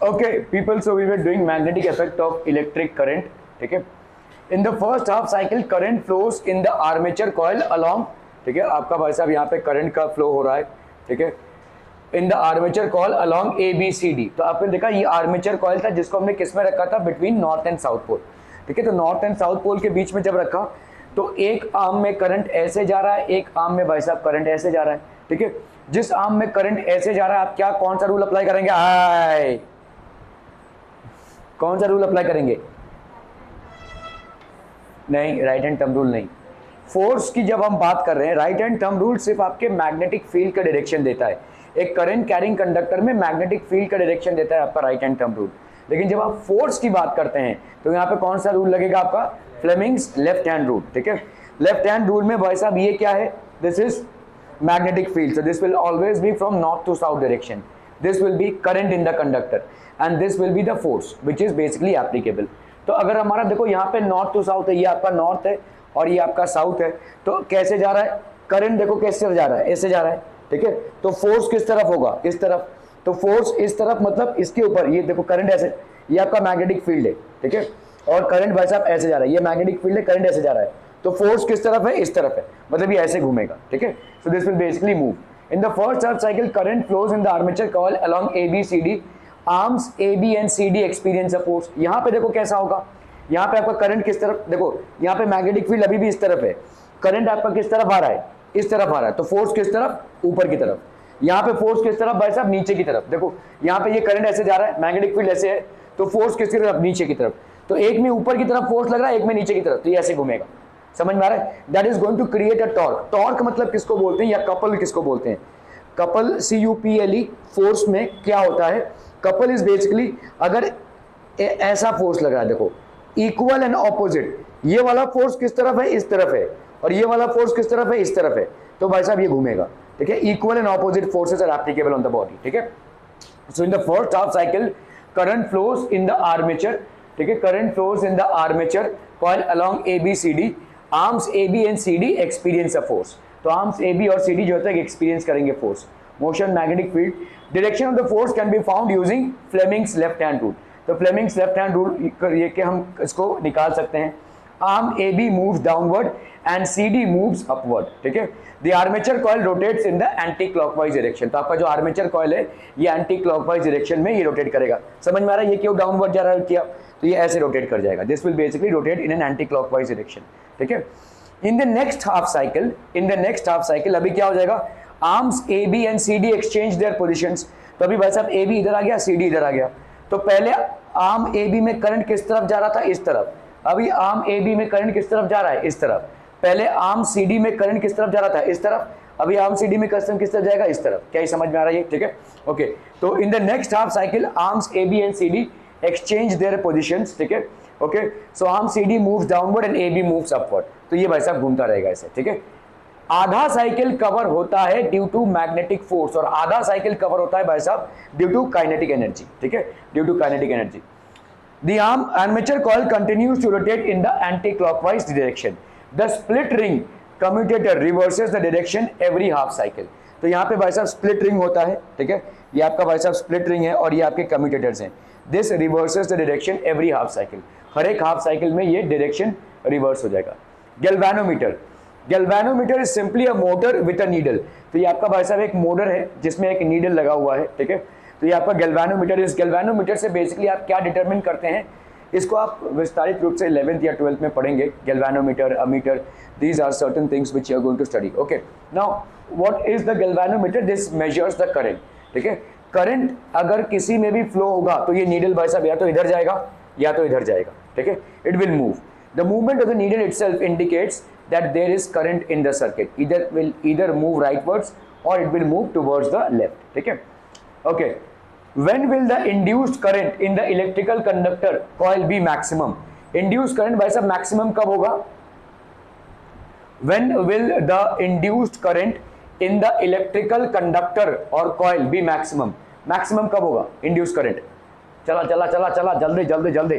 Okay, people, so we were doing magnetic effect of electric current. ठीक है, in the first half cycle current flows in the armature coil along, ठीक है, आपका भाई साहब यहाँ पे करंट का फ्लो हो रहा है, ठीक है, in the armature coil along A B C D. तो आपने देखा ये आर्मेचर कॉइल था जिसको हमने किस में रखा था, between north and south pole, ठीक है। तो नॉर्थ एंड साउथ पोल के बीच में जब रखा तो एक आर्म में करंट ऐसे जा रहा है, एक आर्म में भाई साहब करंट ऐसे जा रहा है, ठीक है। जिस आर्म में करंट ऐसे जा रहा है आप क्या कौन सा रूल अप्लाई करेंगे, हाय कौन सा रूल अप्लाई करेंगे, नहीं राइट हैंड थंब रूल नहीं। फोर्स की जब हम बात कर रहे हैं राइट हैंड थंब रूल सिर्फ आपके मैग्नेटिक फील्ड का डायरेक्शन देता है, एक करंट कैरिंग कंडक्टर में मैग्नेटिक फील्ड का डायरेक्शन देता है आपका राइट हैंड थंब रूल। लेकिन जब आप फोर्स की बात करते हैं तो यहाँ पे कौन सा रूल लगेगा आपका, फ्लेमिंग्स लेफ्ट हैंड रूल, ठीक है। लेफ्ट हैंड रूल में भाई साहब ये क्या है, this is magnetic field, so this will always be from north to south direction, this will be current in the conductor and this will be the force which is basically applicable। तो अगर हमारा देखो यहाँ पे north to south है, ये आपका north है और ये आपका साउथ है, तो कैसे जा रहा है करंट, देखो कैसे जा रहा है, ऐसे जा रहा है, ठीक है। तो फोर्स किस तरफ होगा, इस तरफ, तो फोर्स इस तरफ मतलब इसके ऊपर, ये देखो करंट ऐसे, ये आपका मैग्नेटिक फील्ड है, ठीक है, और करंट भाई साहब ऐसे जा रहा है, ये मैग्नेटिक फील्ड है, करंट ऐसे जा रहा है, तो फोर्स किस तरफ है, इस तरफ है, मतलब ये ऐसे घूमेगा, ठीक है। So this will basically move in the first half cycle, current flows in the armature coil along A B C D, arms A B and C D experience a force. यहाँ पे देखो कैसा होगा, यहाँ पे आपका करंट किस तरफ, देखो यहाँ पे मैग्नेटिक फील्ड अभी भी इस तरफ है, करंट आपका किस तरफ आ रहा है, इस तरफ आ रहा है, तो फोर्स किस तरफ, ऊपर की तरफ। यहाँ पे फोर्स किस तरफ भाई साहब, नीचे की तरफ। देखो यहाँ पे ये करंट ऐसे जा रहा है, मैग्नेटिक फील्ड ऐसे है, तो फोर्स किसकी तरफ, नीचे की तरफ। तो एक में ऊपर की तरफ फोर्स लग रहा है, एक में नीचे की तरफ, तो ये ऐसे घूमेगा, समझ में आ रहा है। That is going to create a torque. Torque मतलब किसको बोलते हैं, या कपल किसको बोलते हैं, कपल CUPLE फोर्स में क्या होता है, कपल इज बेसिकली अगर ऐसा फोर्स लग रहा है, देखो इक्वल एंड ऑपोजिट, ये वाला फोर्स किस तरफ है, इस तरफ है, और ये वाला फोर्स किस तरफ है, इस तरफ है, तो भाई साहब ये घूमेगा, ठीक है। Equal and opposite forces are applicable on the body, ठीक है। So in the first half cycle current flows in the armature, ठीक है, current flows in the armature coil along ABCD, arms AB and CD experience a force. तो arms AB और CD जो होता है experience करेंगे force, motion, magnetic field. Direction of the force can be found using Fleming's left hand rule. तो Fleming's left hand rule ये कि हम इसको निकाल सकते हैं, arm AB moves downward and CD moves upward, ठीक है। The armature coil rotates in the anti clockwise direction. तो आपका जो आर्मेचर कॉइल है ये एंटी क्लॉकवाइज डायरेक्शन में ये रोटेट करेगा, समझ में आ रहा है, ये क्यों डाउनवर्ड जा रहा है किया, तो ये ऐसे रोटेट कर जाएगा, this will basically rotate in an anti clockwise direction, ठीक है। In the next half cycle, in the next half cycle अभी क्या हो जाएगा, arms AB and CD exchange there positions. तो अभी भाई साहब AB इधर आ गया, CD इधर आ गया, तो पहले आर्म AB में करंट किस तरफ जा रहा था, इस तरफ, अभी आर्म AB में करंट किस तरफ जा रहा है, इस तरफ। पहले आर्म CD में करंट किस तरफ जा रहा था, इस तरफ, अभी आर्म CD में करंट किस तरफ जाएगा, इस तरफ। क्या ये समझ में आ रहा है, ठीक है, ओके। तो in the next half cycle arms AB and CD exchange there positions, ठीक है, okay. So arm CD moves downward and AB moves upward, तो ये भाई साहब घूमता रहेगा ऐसे, ठीक है। आधा साइकिल कवर होता है ड्यू टू मैग्नेटिक फोर्स, और आधा साइकिल कवर होता है भाई साहब ड्यू टू काइनेटिक एनर्जी, ठीक है, due to kinetic energy. The armature coil continues to rotate in the anti-clockwise direction. The split ring commutator reverses the direction every half cycle. तो यहाँ पे भाई साहब स्प्लिट रिंग होता है, ठीक है, ये आपका भाई साहब स्प्लिट रिंग है और ये आपके कम्यूटेटर्स हैं। This reverses the direction every half cycle, हर एक हाफ साइकिल में ये डायरेक्शन रिवर्स हो जाएगा। Galvanometer, galvanometer is simply a motor with a needle. तो ये आपका भाई साहब एक मोटर है जिसमें एक नीडल लगा हुआ है, ठीक है। तो ये आपका गैल्वेनोमीटर, इस गैल्वेनोमीटर से बेसिकली आप क्या डिटरमिन करते हैं, इसको आप विस्तारित रूप से 11th या 12th में पढ़ेंगे। Galvanometer, ammeter, these are certain things which you are going to study, okay. Now what is the galvanometer, this measures the current, ठीक है। करंट अगर किसी में भी फ्लो होगा तो ये नीडल भाई साहब या तो इधर जाएगा या तो इधर जाएगा, ठीक है, it will move. The movement of the needle itself indicates that there is current in the circuit, either move rightwards or it will move towards the left, ठीक है, okay. When will the induced current in the electrical conductor coil be maximum? Induced current भाई साहब maximum कब होगा? When will the induced current in the electrical conductor or coil be maximum? Maximum कब होगा induced current? चला चला चला चला जल्दी जल्दी जल्दी।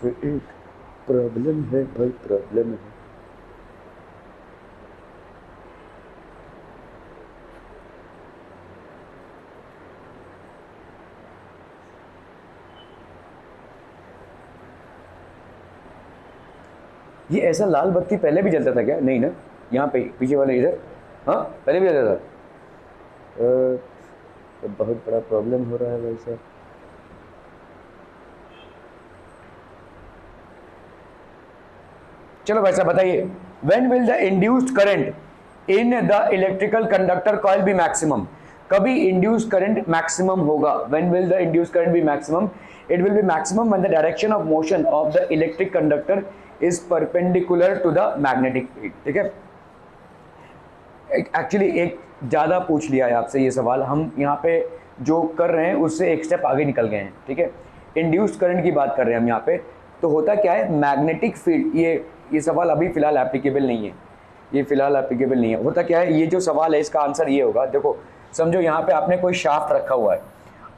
एक प्रॉब्लम है भाई, प्रॉब्लम है। ये ऐसा लाल बत्ती पहले भी जलता था क्या? नहीं ना, यहाँ पे पीछे वाले इधर, हाँ पहले भी जलता था। तो बहुत बड़ा प्रॉब्लम हो रहा है भाई साहब। चलो भाई साहब बताइए, when will the induced current in the electrical conductor coil be maximum? कभी इंड्यूस्ड करंट मैक्सिमम होगा? When will the induced current be maximum? It will be maximum when the direction of motion of the electric conductor is perpendicular to the magnetic field. ठीक है, actually एक ज़्यादा पूछ लिया है आपसे ये सवाल, हम यहाँ पे जो कर रहे हैं उससे एक स्टेप आगे निकल गए हैं। ठीक है, इंड्यूस्ड करंट की बात कर रहे हैं हम यहाँ पे। तो होता क्या है, मैग्नेटिक फील्ड, ये सवाल अभी फिलहाल एप्लीकेबल नहीं है, ये फिलहाल एप्लीकेबल नहीं है। होता क्या है, ये जो सवाल है इसका आंसर ये होगा, देखो समझो यहाँ पे आपने कोई शाफ्ट रखा हुआ है,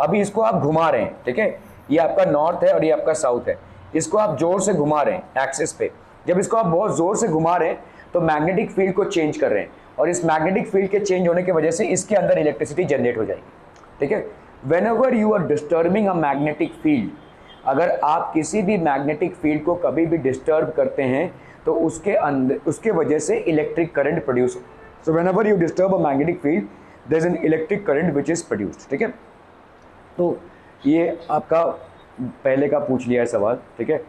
अभी इसको आप घुमा रहे हैं। ठीक है, ये आपका नॉर्थ है और ये आपका साउथ है, इसको आप जोर से घुमा रहे हैं एक्सिस पे। जब इसको आप बहुत जोर से घुमा रहे हैं तो मैग्नेटिक फील्ड को चेंज कर रहे हैं, और इस मैग्नेटिक फील्ड के चेंज होने की वजह से इसके अंदर इलेक्ट्रिसिटी जनरेट हो जाएगी। ठीक है, whenever you are disturbing a magnetic field, अगर आप किसी भी मैग्नेटिक फील्ड को कभी भी डिस्टर्ब करते हैं तो उसके अंदर, उसके वजह से इलेक्ट्रिक करंट प्रोड्यूस हो। So whenever you disturb a magnetic field there is an electric current which is produced. ठीक है, तो ये आपका पहले का पूछ लिया है सवाल। ठीक है,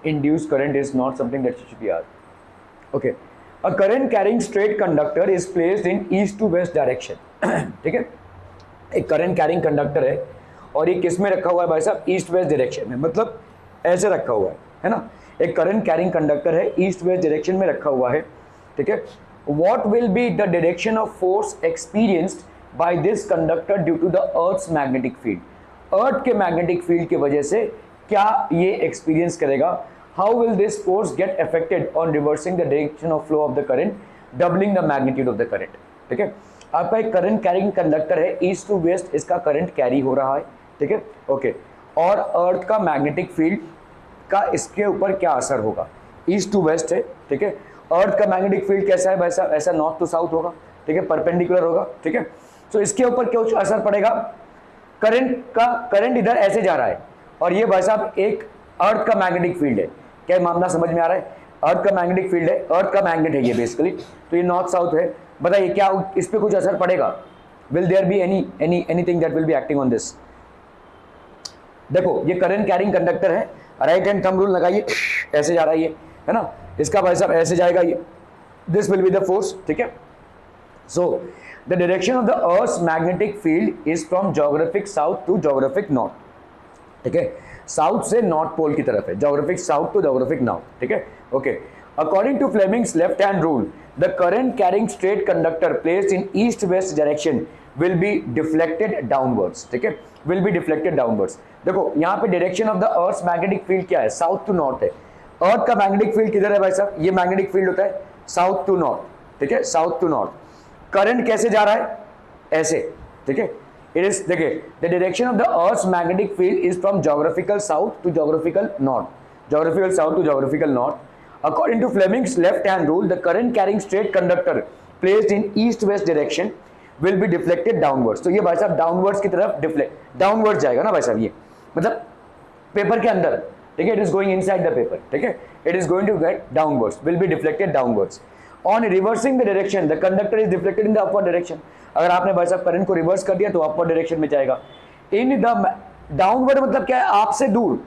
induce current is not something that should be asked. Okay, a current carrying straight conductor is placed in east to west direction. ठीक है, एक करंट कैरिंग कंडक्टर है और ये किस में रखा हुआ है भाई साहब? ईस्ट वेस्ट डायरेक्शन में, मतलब ऐसे रखा हुआ है ना। एक करंट कैरिंग कंडक्टर है, ईस्ट वेस्ट डायरेक्शन में रखा हुआ है। ठीक है, what will be the direction of force experienced by this conductor due to the earth's magnetic field? Earth के मैग्नेटिक फील्ड की वजह से क्या ये एक्सपीरियंस करेगा? How will this force get affected on reversing the direction of flow of the current, doubling the magnitude of the current? ठीक है, आपका एक करंट कैरिंग कंडक्टर है, ईस्ट टू वेस्ट इसका करंट कैरी हो रहा है। ठीक है, ओके, और अर्थ का मैग्नेटिक फील्ड का इसके ऊपर क्या असर होगा? ईस्ट टू वेस्ट है। ठीक है, अर्थ का मैग्नेटिक फील्ड कैसा है भाई साहब? ऐसा नॉर्थ टू साउथ होगा। ठीक है, परपेंडिकुलर होगा। ठीक है, तो इसके ऊपर क्या असर पड़ेगा? करंट इधर ऐसे जा रहा है और ये भाई साहब एक अर्थ का मैग्नेटिक फील्ड है। क्या मामला समझ में आ रहा है? अर्थ का मैग्नेटिक फील्ड है, अर्थ का मैग्नेट है ये बेसिकली, तो ये नॉर्थ साउथ है। बताइए क्या इस पे कुछ असर पड़ेगा? Will there be anything that will be acting on this? देखो ये करंट कैरिंग कंडक्टर है, राइट हैंड थंब रूल लगाइए, ऐसे जा रहा है ये, है ना, इसका भाई साहब ऐसे जाएगा ये, this will be the force. ठीक है, so the direction of the earth's magnetic field is from geographic south to geographic north. ठीक है, साउथ से नॉर्थ पोल की तरफ है, geographic south to geographic north. ठीक है, okay, according to Fleming's left hand rule the current carrying straight conductor placed in east west direction will be deflected downwards. ठीक है, विल बी डिफ्लेक्टेड डाउनवर्ड्स। देखो यहाँ पे direction of the earth's magnetic field क्या है? South to north है। अर्थ का magnetic field किधर है भाई साहब? ये मैग्नेटिक फील्ड होता है साउथ टू नॉर्थ। ठीक है, साउथ टू नॉर्थ। करंट कैसे जा रहा है? ऐसे। ठीक है, इट इज, देखिए the direction of the earth's magnetic field is from geographical south to geographical north, geographical south to geographical north. According to Fleming's left-hand rule, the current carrying straight conductor placed in east-west direction will be deflected downwards. तो ये भाई साहब downwards की तरफ deflect, downward जाएगा ना भाई साहब, ये मतलब पेपर के अंदर। ठीक है, it is going inside the paper. ठीक है, it is going to get downwards, will be deflected downwards. On reversing the direction the conductor is deflected in the upward direction. अगर आपने भाई साहब करंट को रिवर्स कर दिया तो अपवर्ड डायरेक्शन में जाएगा। इन द डाउनवर्ड मतलब क्या है? आपसे दूर।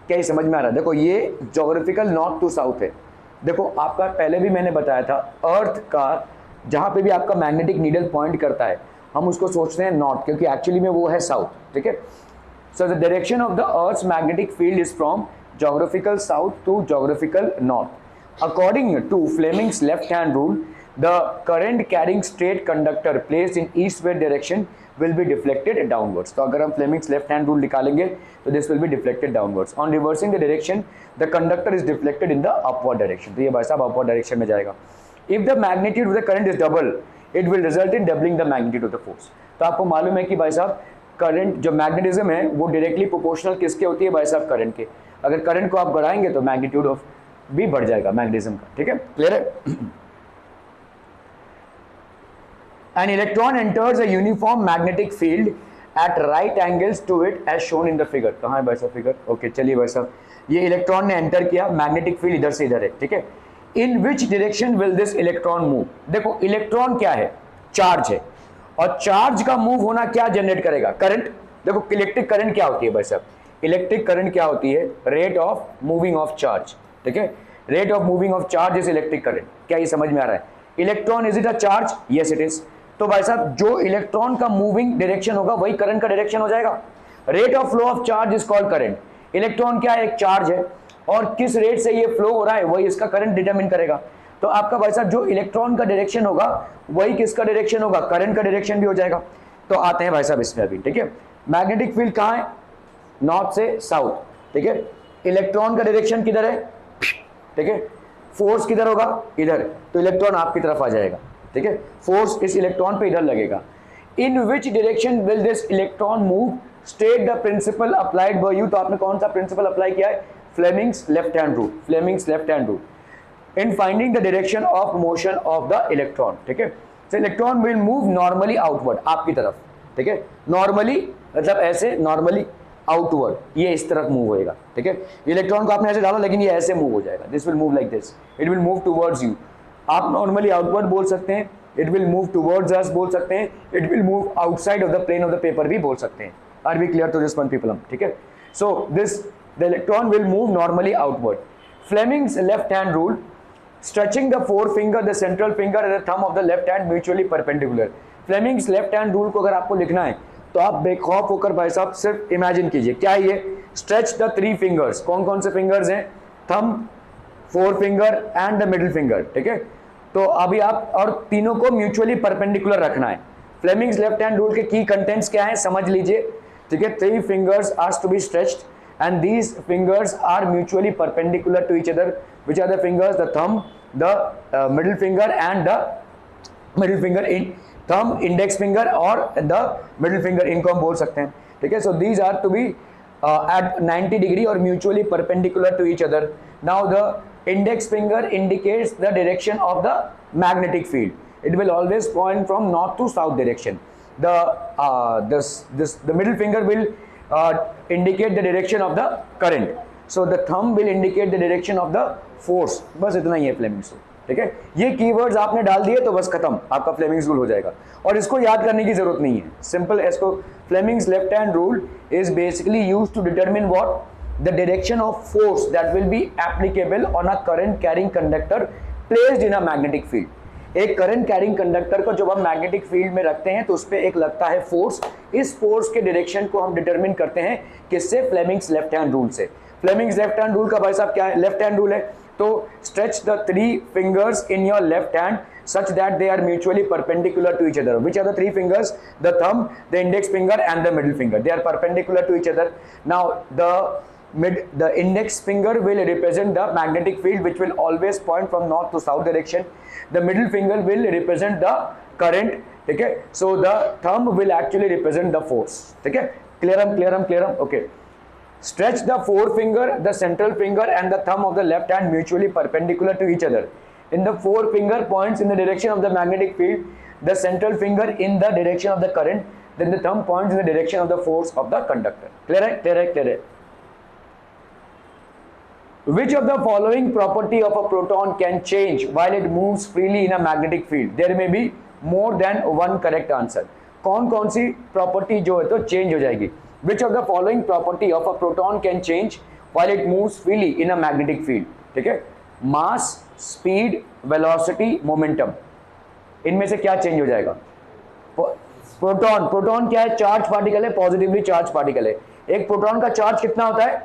क्या ये समझ में आ रहा है? देखो ये ज्योग्राफिकल नॉर्थ टू साउथ है। देखो आपका पहले भी मैंने बताया था, अर्थ का जहाँ पे भी आपका मैग्नेटिक नीडल पॉइंट करता है हम उसको सोचते हैं नॉर्थ, क्योंकि एक्चुअली में वो है साउथ। ठीक है, so the direction of the earth's magnetic field is from geographical south to geographical north. According to Fleming's left hand rule the current carrying straight conductor placed in east west direction will be deflected downwards। तो अगर हम Fleming's left hand rule निकालेंगे तो this will be deflected downwards. On reversing the direction the conductor is deflected in the upward direction. तो ये भाई साहब upward direction में जाएगा। If the magnitude of the current is double it will result in doubling the magnitude of the force. तो आपको मालूम है कि भाई साहब करंट जो मैग्नेटिज्म है वो डायरेक्टली प्रोपोर्शनल किसके होती है भाई साहब? करंट के। अगर करंट को आप बढ़ाएंगे तो मैग्नीट्यूड ऑफ भी बढ़ जाएगा मैग्नेटिज्म का। ठीक है, क्लियर है? An electron enters a uniform magnetic field at right angles to it as shown in the figure। कहाँ है भाई साहब फिगर? ओके, चलिए भाई साहब ये इलेक्ट्रॉन ने एंटर किया, मैग्नेटिक फील्ड इधर से इधर है, ठीक है। In which direction will this electron move? देखो इलेक्ट्रॉन क्या है, चार्ज है, और चार्ज का मूव होना क्या जनरेट करेगा? करंट। देखो इलेक्ट्रिक करंट क्या होती है भाई साहब? इलेक्ट्रिक करंट क्या होती है? Rate of moving of charge, ठीक है। Rate of moving of charge is electric current. क्या ये समझ में आ रहा है? Electron is it a charge? Yes it is. तो भाई साहब जो इलेक्ट्रॉन का मूविंग डायरेक्शन होगा वही करंट का डायरेक्शन हो जाएगा। Rate of flow of charge is called current. Electron क्या है? एक चार्ज है, और किस रेट से ये फ्लो हो रहा है वही इसका करंट डिटरमिन करेगा। तो आपका भाई साहब जो इलेक्ट्रॉन का डायरेक्शन होगा वही किसका डायरेक्शन होगा? करंट का डायरेक्शन भी हो जाएगा। तो आते हैं भाई साहब इसमें अभी, ठीक है। मैग्नेटिक फील्ड कहाँ है? नॉर्थ से साउथ, ठीक है। इलेक्ट्रॉन का डायरेक्शन किधर है? ठीक है। फोर्स किधर होगा? इधर। तो इलेक्ट्रॉन आपकी तरफ आ जाएगा, ठीक है। फोर्स इस इलेक्ट्रॉन पे इधर लगेगा। In which direction will this electron move? State the principle applied by you. तो आपने कौन सा प्रिंसिपल अप्लाई किया है? Fleming's left hand rule. Fleming's left hand rule in finding the direction of motion of the electron, ठीक है। So electron will move normally outward, आपकी तरफ, ठीक है। नॉर्मली मतलब ऐसे, नॉर्मली आउटवर्ड, ये इस तरफ मूव होएगा, ठीक है। इलेक्ट्रॉन को आपने ऐसे डाला लेकिन ये ऐसे मूव हो जाएगा। This will move like this, it will move towards you. आप नॉर्मली आउटवर्ड बोल सकते हैं, it will move towards us बोल सकते हैं, it will move outside of the plane of the paper भी बोल सकते हैं। Are we clear to this one people? ठीक है। So this the electron will move normally outward. Fleming's left hand rule, stretching the forefinger, the central finger and the thumb of the left hand mutually perpendicular. Fleming's left hand rule को अगर आपको लिखना है तो आप बेखौफ होकर भाई साहब सिर्फ इमेजिन कीजिए क्या है ये? Stretch the three fingers. कौन कौन से फिंगर्स हैं? Thumb, four finger and the middle finger, ठीक है। तो अभी आप और तीनों को म्यूचुअली परपेंडिकुलर रखना है। फ्लेमिंग्स लेफ्ट हैंड रूल के की कंटेंट्स क्या है समझ लीजिए, ठीक है। Three fingers are to be stretched and these fingers are mutually perpendicular to each other. Which are the fingers? The thumb, the middle finger and the middle finger, in thumb, index finger और the middle finger, इनको हम बोल सकते हैं, ठीक है। So these are to be at 90 degree or mutually perpendicular to each other. Now the index finger indicates the direction of the magnetic field. It will always point from north to south direction. The middle finger will indicate the direction of the current. So the thumb will indicate the direction of the force. बस इतना ही है Fleming's rule, ठीक है। ये keywords आपने डाल दिए तो बस खत्म, आपका फ्लेमिंग्स रूल हो जाएगा और इसको याद करने की जरूरत नहीं है। सिंपल इसको Fleming's left hand rule is basically used to determine what the direction of force that will be applicable on a current carrying conductor placed in a magnetic field. एक करंट कैरिंग कंडक्टर को जब हम magnetic field में रखते हैं तो उस पर एक लगता है फोर्स। इस फोर्स के डायरेक्शन को हम डिटरमिन करते हैं किससे? फ्लेमिंग्स लेफ्ट हैंड रूल से। फ्लेमिंग्स लेफ्ट हैंड रूल का भाई साहब क्या है? लेफ्ट हैंड रूल है तो stretch the three fingers in your left hand such that they are mutually perpendicular to each other. Which are the three fingers? The thumb, the index finger and the middle finger. They are perpendicular to each other. Now the index finger will represent the magnetic field which will always point from north to south direction. The middle finger will represent the current, okay. So the thumb will actually represent the force, okay. Clear? Okay. Stretch the forefinger, the central finger and the thumb of the left hand mutually perpendicular to each other. In the forefinger points in the direction of the magnetic field, the central finger in the direction of the current, then the thumb points in the direction of the force of the conductor. Clear? Which of the following property of a proton can change while it moves freely in a magnetic field? There may be more than one correct answer. कौन सी property जो है तो change हो जाएगी? Which of the following property of a proton can change while it moves freely in a magnetic field? ठीक है, मास, speed, velocity, momentum, इनमें से क्या चेंज हो जाएगा? प्रोटॉन क्या है? चार्ज पार्टिकल है, पॉजिटिवली चार्ज पार्टिकल है। एक प्रोटॉन का चार्ज कितना होता है?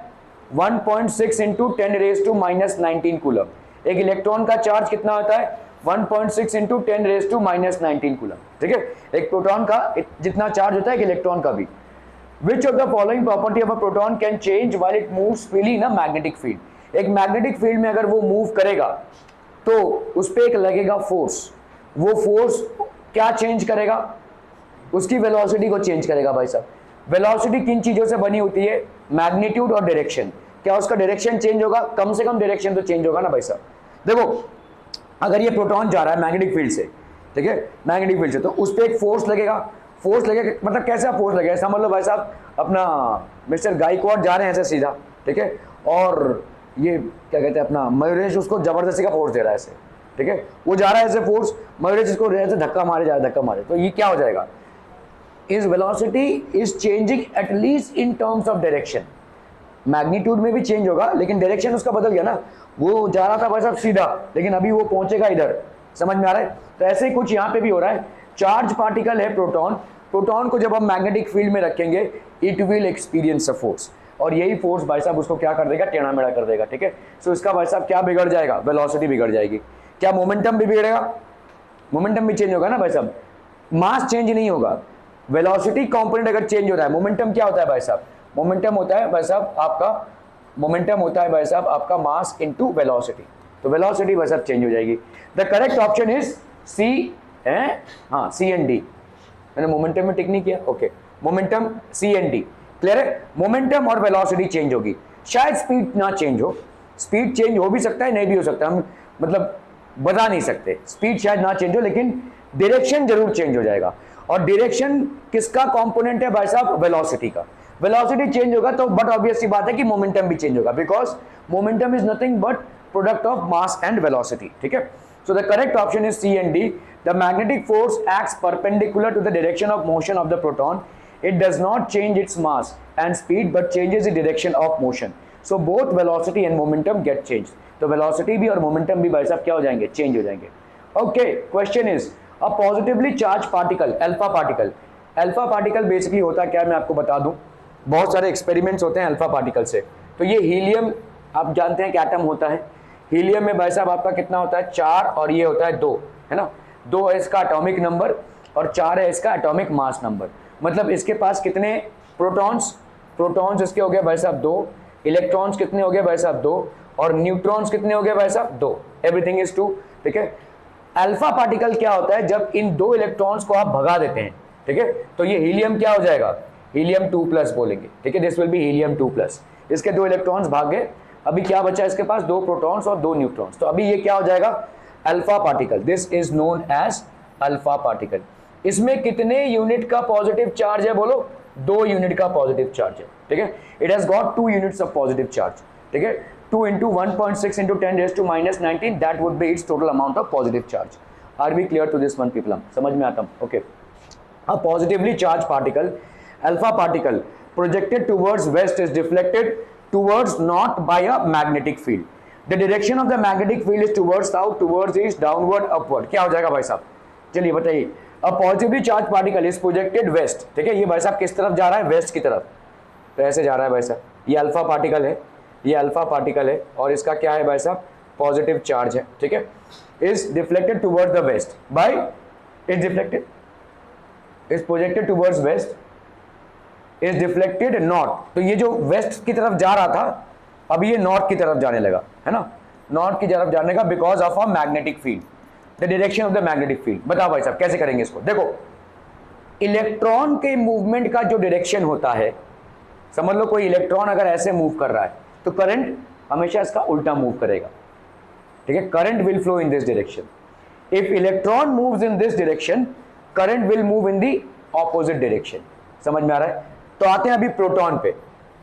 1.6 into 10 raise to minus 19 coulomb. एक इलेक्ट्रॉन का चार्ज कितना होता है? 1.6 into 10 raise to minus 19 coulomb, ठीक है। एक प्रोटॉन का जितना चार्ज होता है एक इलेक्ट्रॉन का भी। Which of the following property of a proton can change while it moves freely in a magnetic field? एक मैग्नेटिक फील्ड में अगर वो मूव करेगा तो उस पर एक लगेगा फोर्स। वो फोर्स क्या चेंज करेगा? उसकी वेलोसिटी को चेंज करेगा भाई साहब। वेलोसिटी किन चीजों से बनी होती है? मैग्नीट्यूड और डायरेक्शन। क्या उसका डायरेक्शन चेंज होगा? कम से कम डायरेक्शन तो चेंज होगा ना भाई साहब। देखो अगर ये प्रोटॉन जा रहा है मैग्नेटिक फील्ड से, ठीक है, मैग्नेटिक फील्ड से, तो उस पर एक फोर्स लगेगा। फोर्स लगेगा मतलब कैसा फोर्स लगेगा? समझ लो भाई साहब अपना मिस्टर गायकवाड जा रहे हैं ऐसे सीधा, ठीक है, और ये क्या कहते हैं अपना मयूरेश उसको जबरदस्ती का फोर्स दे रहा है ऐसे, ठीक है, वो जा रहा है ऐसे फोर्स, मयूरेश इसको ऐसे धक्का मारे जा रहा है, धक्का मारे, तो ये क्या हो जाएगा, is velocity is changing at least in terms of direction, magnitude में भी चेंज होगा लेकिन डायरेक्शन उसका बदल गया ना, वो जा रहा था भाई साहब सीधा लेकिन अभी वो पहुंचेगा इधर, समझ में आ रहा है। तो ऐसे ही कुछ यहाँ पे भी हो रहा है, चार्ज पार्टिकल है प्रोटॉन, प्रोटॉन को जब हम मैग्नेटिक फील्ड में रखेंगे it will experience a force, और यही फोर्स भाई साहब उसको क्या कर देगा, टेढ़ा मेढ़ा कर देगा, ठीक है। सो इसका भाई साहब क्या बिगड़ जाएगा, वेलोसिटी बिगड़ जाएगी। क्या मोमेंटम भी बिगड़ेगा, मोमेंटम भी चेंज होगा ना भाई साहब, मास चेंज नहीं होगा, वेलोसिटी कंपोनेंट अगर चेंज हो रहा है, मोमेंटम क्या होता है भाई साहब, मोमेंटम होता है भाई साहब आपका, मोमेंटम होता है भाई साहब आपका मास इनटू वेलोसिटी, तो वेलोसिटी भाई साहब चेंज हो जाएगी। The correct option is C है, हाँ सी एंड डी, मैंने मोमेंटम में टिक नहीं किया, okay, momentum C and D, clear है। मोमेंटम और वेलोसिटी चेंज होगी, शायद स्पीड ना चेंज हो, स्पीड चेंज हो भी सकता है नहीं भी हो सकता, हम मतलब बता नहीं सकते, स्पीड शायद ना चेंज हो लेकिन डायरेक्शन जरूर चेंज हो जाएगा। और डायरेक्शन किसका कंपोनेंट है भाई साहब, वेलोसिटी का, वेलोसिटी चेंज होगा तो बट ऑब्वियस सी बात है कि मोमेंटम भी चेंज होगा, because momentum is nothing but product of mass and velocity, ठीक है। So the correct option is C and D, the magnetic force acts perpendicular to the direction of motion of the proton, it does not change its mass and speed but changes the direction of motion, so both velocity and momentum get changed, तो velocity भी और momentum भी भाई साहब क्या हो जाएंगे, change हो जाएंगे। okay, question is a positively charged particle, alpha particle, alpha particle basically होता क्या है मैं आपको बता दूं, बहुत सारे एक्सपेरिमेंट्स होते हैं अल्फा पार्टिकल से। तो ये हीलियम आप जानते हैं कि एटम होता है, हीलियम में भाई साहब आपका कितना होता है, 4 और ये होता है 2, है ना, 2 है इसका एटॉमिक नंबर और 4 है इसका एटॉमिक मास नंबर, मतलब इसके पास कितने प्रोटॉन्स, प्रोटॉन्स इसके हो गए भाई साहब 2, इलेक्ट्रॉन्स कितने हो गए भाई साहब 2, और न्यूट्रॉन्स कितने हो गए भाई साहब 2, एवरीथिंग इज 2, ठीक है। अल्फा पार्टिकल क्या होता है, जब इन 2 इलेक्ट्रॉन्स को आप भगा देते हैं, ठीक है, तो ये हीलियम क्या हो जाएगा, हीलियम 2+ बोलेंगे, ठीक है, दिस विल बी हीलियम 2+, इसके 2 इलेक्ट्रॉन्स भाग गए, अभी क्या बचा इसके पास, 2 प्रोटॉन्स और 2 न्यूट्रॉन्स, तो अभी ये क्या हो जाएगा, alpha particle, this is known as alpha particle. इसमें कितने यूनिट का पॉजिटिव चार्ज है, बोलो 2 यूनिट का पॉजिटिव चार्ज है, ठीक है, it has got 2 units of positive charge, ठीक है, 2 × 1.6 × 10⁻⁻19 that would be its total amount of positive charge. Are we clear to this one people, समझ में आता हूं, okay. A positively charge particle, alpha particle projected towards west is deflected towards north by a magnetic field, the direction of the magnetic field is towards south, towards east, downward, upward, क्या हो जाएगा भाई साहब, चलिए बताइए। A positively charged particle is projected west, ठीक है, ये भाई साहब किस तरफ जा रहा है, वेस्ट की तरफ, तो ऐसे जा रहा है भाई साहब, ये अल्फा पार्टिकल है, ये अल्फा पार्टिकल है और इसका क्या है भाई साहब, पॉजिटिव चार्ज है, ठीक है, is deflected toward the west by, is deflected, is projected towards west, is deflected north, तो ये जो वेस्ट की तरफ जा रहा था अभी ये नॉर्थ की तरफ जाने लगा, है ना, नॉर्थ की तरफ जाने का, because of a magnetic field, the direction of the magnetic field. बताओ भाई साहब कैसे करेंगे इसको, देखो इलेक्ट्रॉन के मूवमेंट का जो डायरेक्शन होता है, समझ लो कोई इलेक्ट्रॉन अगर ऐसे मूव कर रहा है तो करंट हमेशा इसका उल्टा मूव करेगा, ठीक है, current will flow in this direction, if electron moves in this direction current will move in the opposite direction, समझ में आ रहा है। तो आते हैं अभी प्रोटॉन पे,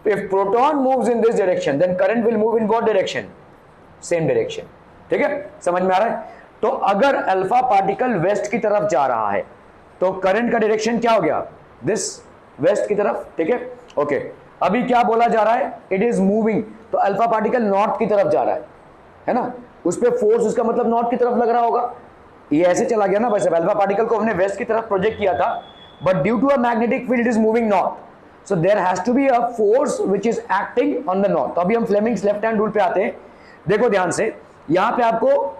if proton moves in this direction then current will move in what direction, same direction, ठीक है, समझ में आ रहा है। तो अगर अल्फा पार्टिकल वेस्ट की तरफ जा रहा है तो करंट का डायरेक्शन क्या हो गया, दिस वेस्ट की तरफ, ठीक है, ओके। अभी क्या बोला जा रहा है, इट इज मूविंग, तो अल्फा पार्टिकल नॉर्थ की तरफ जा रहा है ना, उस पर फोर्स उसका मतलब नॉर्थ की तरफ लग रहा होगा, ये ऐसे चला गया ना भाई साहब, अल्फा पार्टिकल को हमने वेस्ट की तरफ प्रोजेक्ट किया था but due to a magnetic field is moving north, so there has to be a force which is acting on the north. तो अभी हम फ्लेमिंग्स लेफ्ट हैंड रूल पे आते हैं, देखो ध्यान से, यहां पे आपको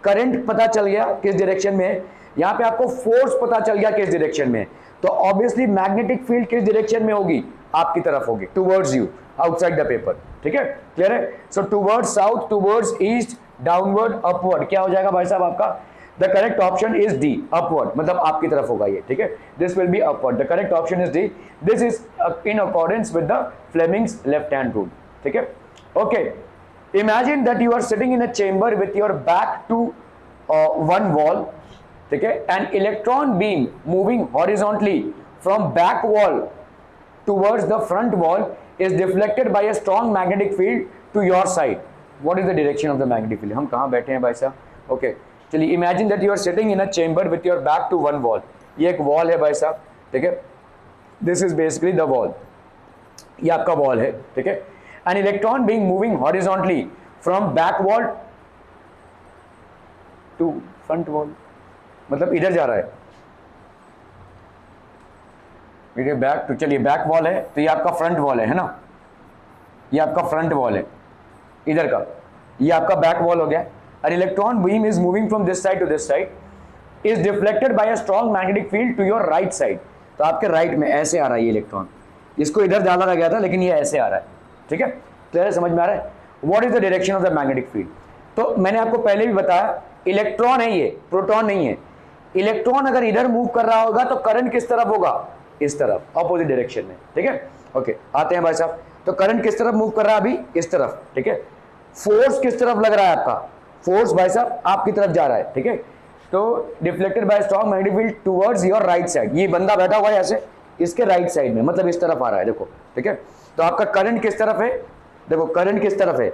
करंट पता चल गया किस डायरेक्शन में है, यहां पे आपको फोर्स पता चल गया किस डायरेक्शन में है, तो ऑब्वियसली मैग्नेटिक फील्ड किस डायरेक्शन में होगी, आपकी तरफ होगी, towards you, outside the paper, ठीक है, क्लियर है। So towards south, towards east, downward, upward, क्या हो जाएगा भाई साहब आपका, the correct option is D, upward, मतलब आपकी तरफ होगा ये, ठीक है, this will be upward, the correct option is D, this is in accordance with the Fleming's left hand rule, ठीक है, okay. Imagine that you are sitting in a chamber with your back to one wall, ठीक है, an electron beam moving horizontally from back wall towards the front wall is deflected by a strong magnetic field to your side, what is the direction of the magnetic field? हम कहाँ बैठे हैं भाई साहब? Okay, चलिए imagine that you are sitting in a chamber with your back to one wall. ये एक wall है भाई साहब, ठीक है, this is basically the wall, ये आपका वॉल है, ठीक है। An electron being moving horizontally from back wall to front wall, मतलब इधर जा रहा है, ये बैक टू, चलिए बैक वॉल है तो ये आपका फ्रंट वॉल है ना, ये आपका फ्रंट वॉल है इधर का, ये आपका बैक वॉल हो गया। An electron beam is moving from this side to this side, is deflected by a strong magnetic field to your right side. तो आपके राइट में ऐसे आ रहा है ये इलेक्ट्रॉन, इसको इधर डाला रह गया था लेकिन ये ऐसे आ रहा है, ठीक है, क्लियर समझ में आ रहा है? What is the direction of the magnetic field? तो मैंने आपको पहले भी बताया, इलेक्ट्रॉन है ये, प्रोटॉन नहीं है। इलेक्ट्रॉन अगर इधर मूव कर रहा होगा तो करंट किस तरफ होगा? इस तरफ, ऑपोजिट डायरेक्शन में, ठीक है। ओके, आते हैं भाई साहब, तो करंट किस तरफ मूव कर रहा है अभी? इस तरफ, ठीक है। फोर्स किस तरफ लग रहा है आपका? फोर्स भाई साहब आपकी तरफ जा रहा है, ठीक है। तो deflected by strong magnetic field towards your right side, ये बंदा बैठा हुआ है ऐसे इसके राइट साइड में, मतलब इस तरफ आ रहा है, देखो, ठीक है। तो आपका करंट किस तरफ है? देखो करंट किस तरफ है,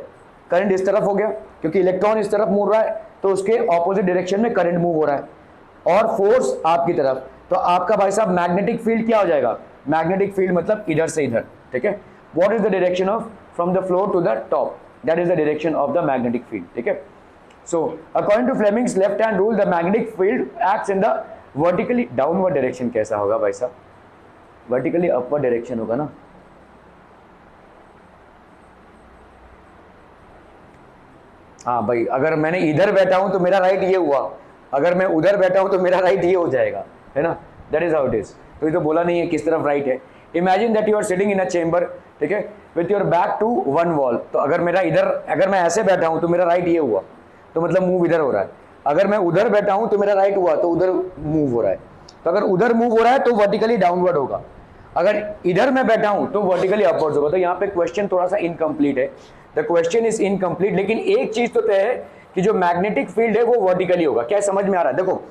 करंट इस तरफ हो गया, क्योंकि इलेक्ट्रॉन इस तरफ मूव रहा है तो उसके ऑपोजिट डायरेक्शन में करंट मूव हो रहा है, और फोर्स आपकी तरफ। तो आपका भाई साहब मैग्नेटिक फील्ड क्या हो जाएगा? मैग्नेटिक फील्ड मतलब इधर से इधर, ठीक है। What is the direction of from the floor to the top? That is the direction of the magnetic field, ठीक है। So according to Fleming's left hand rule, the magnetic field acts in the vertically downward direction. कैसा होगा भाई साहब? Vertically upward direction होगा ना। हाँ भाई, अगर मैंने इधर बैठा हूं तो मेरा राइट ये हुआ, अगर मैं उधर बैठा हूं तो मेरा राइट ये हो जाएगा, है ना, that is how it is. तो ये तो बोला नहीं है किस तरफ राइट है। Imagine that you are sitting in a chamber, ठीक है, with your back to one wall. तो अगर मेरा इधर, अगर मैं ऐसे बैठा हूं तो मेरा राइट ये हुआ, तो मतलब मूव इधर हो रहा है। अगर मैं उधर बैठा हूं तो मेरा राइट हुआ, तो उधर मूव हो रहा है। तो अगर उधर मूव हो रहा है तो वर्टिकली डाउनवर्ड होगा, अगर इधर मैं बैठा हूं तो वर्टिकली अपवर्ड्स होगा। तो यहाँ पे क्वेश्चन थोड़ा सा इनकम्प्लीट है, द क्वेश्चन इज इनकम्प्लीट। लेकिन एक चीज तो तय है कि जो मैग्नेटिक फील्ड है वो वर्टिकली होगा। क्या समझ में आ रहा है? देखो,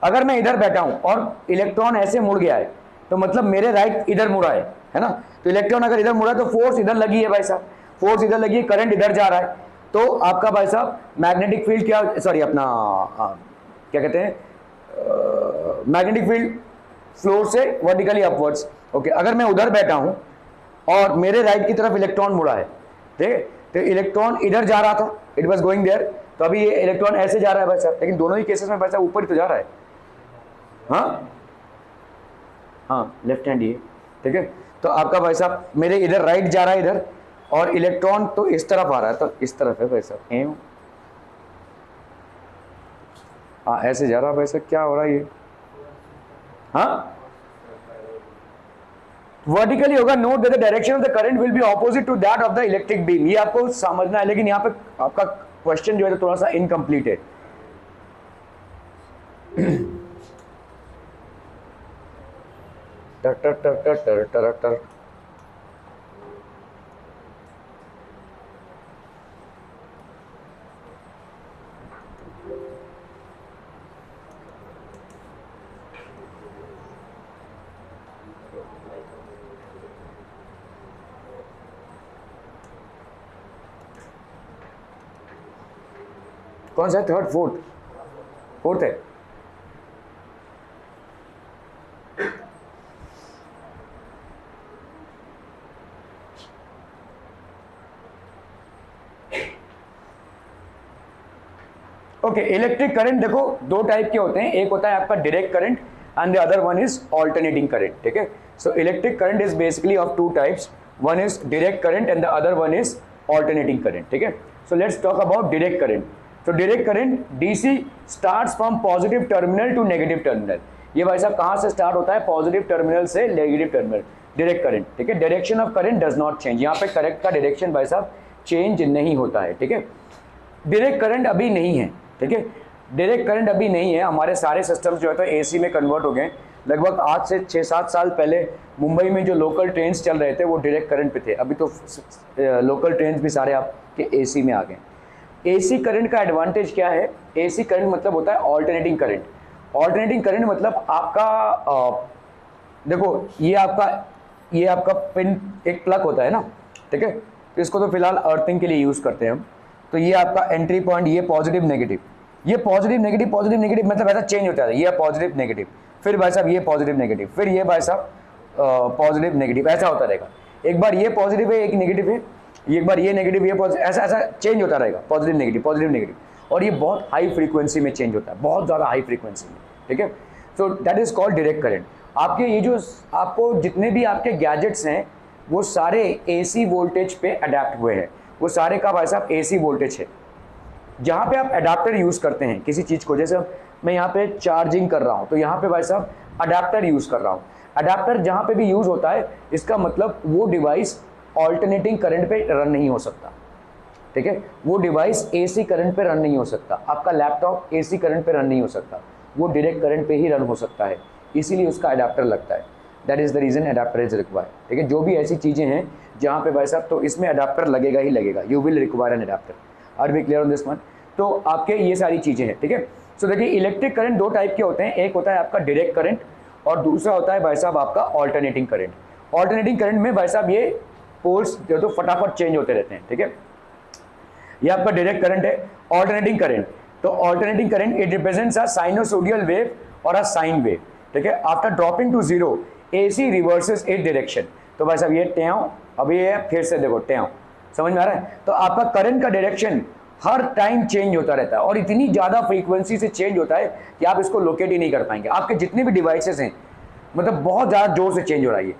अगर मैं इधर बैठा हूं और इलेक्ट्रॉन ऐसे मुड़ गया है तो मतलब मेरे राइट इधर मुड़ा है ना। तो इलेक्ट्रॉन अगर इधर मुड़ा तो फोर्स इधर लगी है भाई साहब, फोर्स इधर लगी है, करंट इधर जा रहा है। तो आपका भाई साहब मैग्नेटिक फील्ड क्या, सॉरी अपना क्या कहते हैं, मैग्नेटिक फील्ड फ्लोर से वर्टिकली अपवर्ड्स। ओके, अगर मैं उधर बैठा हूं और मेरे राइट की तरफ इलेक्ट्रॉन मुड़ा है, ठीक है, तो इलेक्ट्रॉन इधर जा रहा था, इट वाज गोइंग देयर, तो अभी ये इलेक्ट्रॉन ऐसे जा रहा है भाई साहब, लेकिन दोनों ही केसेस में भाई साहब ऊपर ही तो जा रहा है। हाँ हाँ, लेफ्ट हैंड ये, ठीक है। तो आपका भाई साहब मेरे इधर राइट जा रहा है इधर, और इलेक्ट्रॉन तो इस तरफ आ रहा है, तो इस तरफ है भाई साहब, हाँ ऐसे जा रहा है भाई साहब। क्या हो रहा है ये? हाँ वर्टिकली होगा। Note that the direction of the current will be opposite to that of the electric beam. ये आपको समझना है, लेकिन यहाँ पे आपका क्वेश्चन जो है थोड़ा सा इनकम्प्लीट है। टर टर टर टर टर टर टर। कौन सा है? Third, fourth? फोर्थ है। ओके, इलेक्ट्रिक करंट देखो दो टाइप के होते हैं, एक होता है आपका direct current and the other one is alternating current, ठीक है। So electric current is basically of two types, one is direct current and the other one is alternating current, ठीक है। So let's talk about direct current. तो direct current DC starts from positive terminal to negative terminal. ये भाई साहब कहाँ से start होता है? पॉजिटिव टर्मिनल से नेगेटिव टर्मिनल, डायरेक्ट करंट, ठीक है। Direction of current does not change, यहाँ पे करंट का डायरेक्शन भाई साहब चेंज नहीं होता है, ठीक है। डायरेक्ट करंट अभी नहीं है, ठीक है, डायरेक्ट करंट अभी नहीं है। हमारे सारे सिस्टम्स जो है तो एसी में कन्वर्ट हो गए। लगभग आज से 6-7 साल पहले मुंबई में जो लोकल ट्रेन्स चल रहे थे वो डायरेक्ट करंट पे थे, अभी तो लोकल ट्रेन्स भी सारे आपके एसी में आ गए। एसी करंट का एडवांटेज क्या है? एसी करंट मतलब होता है ऑल्टरनेटिंग करंट। ऑल्टरनेटिंग करंट मतलब आपका देखो ये आपका पिन एक प्लग होता है ना, ठीक है, तो इसको तो फिलहाल अर्थिंग के लिए यूज़ करते हैं हम। तो ये आपका एंट्री पॉइंट, ये पॉजिटिव नेगेटिव, ये पॉजिटिव नेगेटिव मतलब ऐसा चेंज होता है, ये पॉजिटिव नेगेटिव, फिर भाई साहब ये पॉजिटिव नेगेटिव, फिर ये भाई साहब पॉजिटिव नेगेटिव, ऐसा होता रहेगा। एक बार ये पॉजिटिव है, एक नेगेटिव है, एक बार ये नेगेटिव, ये पॉजिटिव, ऐसा ऐसा चेंज होता रहेगा, पॉजिटिव नेगेटिव। और ये बहुत हाई फ्रीक्वेंसी में चेंज होता है, बहुत ज़्यादा हाई फ्रीक्वेंसी में, ठीक है। So that is called direct current. आपके ये जो आपको जितने भी आपके गैजेट्स हैं वो सारे एसी वोल्टेज पे अडेप्ट हुए हैं, वो सारे का भाई साहब एसी वोल्टेज है। जहाँ पे आप अडाप्टर यूज़ करते हैं किसी चीज़ को, जैसे मैं यहाँ पे चार्जिंग कर रहा हूँ तो यहाँ पे भाई साहब अडाप्टर यूज़ कर रहा हूँ। अडाप्टर जहाँ पे भी यूज़ होता है इसका मतलब वो डिवाइस ऑल्टरनेटिंग करंट पे रन नहीं हो सकता, ठीक है। वो डिवाइस एसी करंट पे रन नहीं हो सकता, आपका लैपटॉप एसी करंट पे रन नहीं हो सकता, वो डायरेक्ट करंट पे ही रन हो सकता है, इसीलिए उसका अडाप्टर लगता है। That is the reason adapter is required, ठीक है। जो भी ऐसी चीज़ें हैं जहाँ पे भाई साहब, तो इसमें अडाप्टर लगेगा ही लगेगा, you will require an adapter. Are we clear on this one? तो आपके ये सारी चीज़ें हैं, ठीक है। सो देखिए इलेक्ट्रिक करंट दो टाइप के होते हैं, एक होता है आपका डायरेक्ट करंट और दूसरा होता है भाई साहब आपका ऑल्टरनेटिंग करंट। ऑल्टरनेटिंग करंट में भाई साहब ये पोल्स जो तो फटाफट चेंज होते रहते हैं, ठीक है। ये आपका डायरेक्ट करंट है। ऑल्टरनेटिंग करंट, तो alternating current it represents a sinusoidal wave और अ साइन वेव, ठीक है। After dropping to zero AC reverses it direction. तो भाई साहब ये ट्याव, अभी ये फिर से देखो ट्याव, समझ में आ रहा है? तो आपका करंट का डायरेक्शन हर टाइम चेंज होता रहता है और इतनी ज़्यादा फ्रीक्वेंसी से चेंज होता है कि आप इसको लोकेट ही नहीं कर पाएंगे। आपके जितने भी डिवाइसेस हैं मतलब बहुत ज़्यादा जोर से चेंज हो रहा है। ये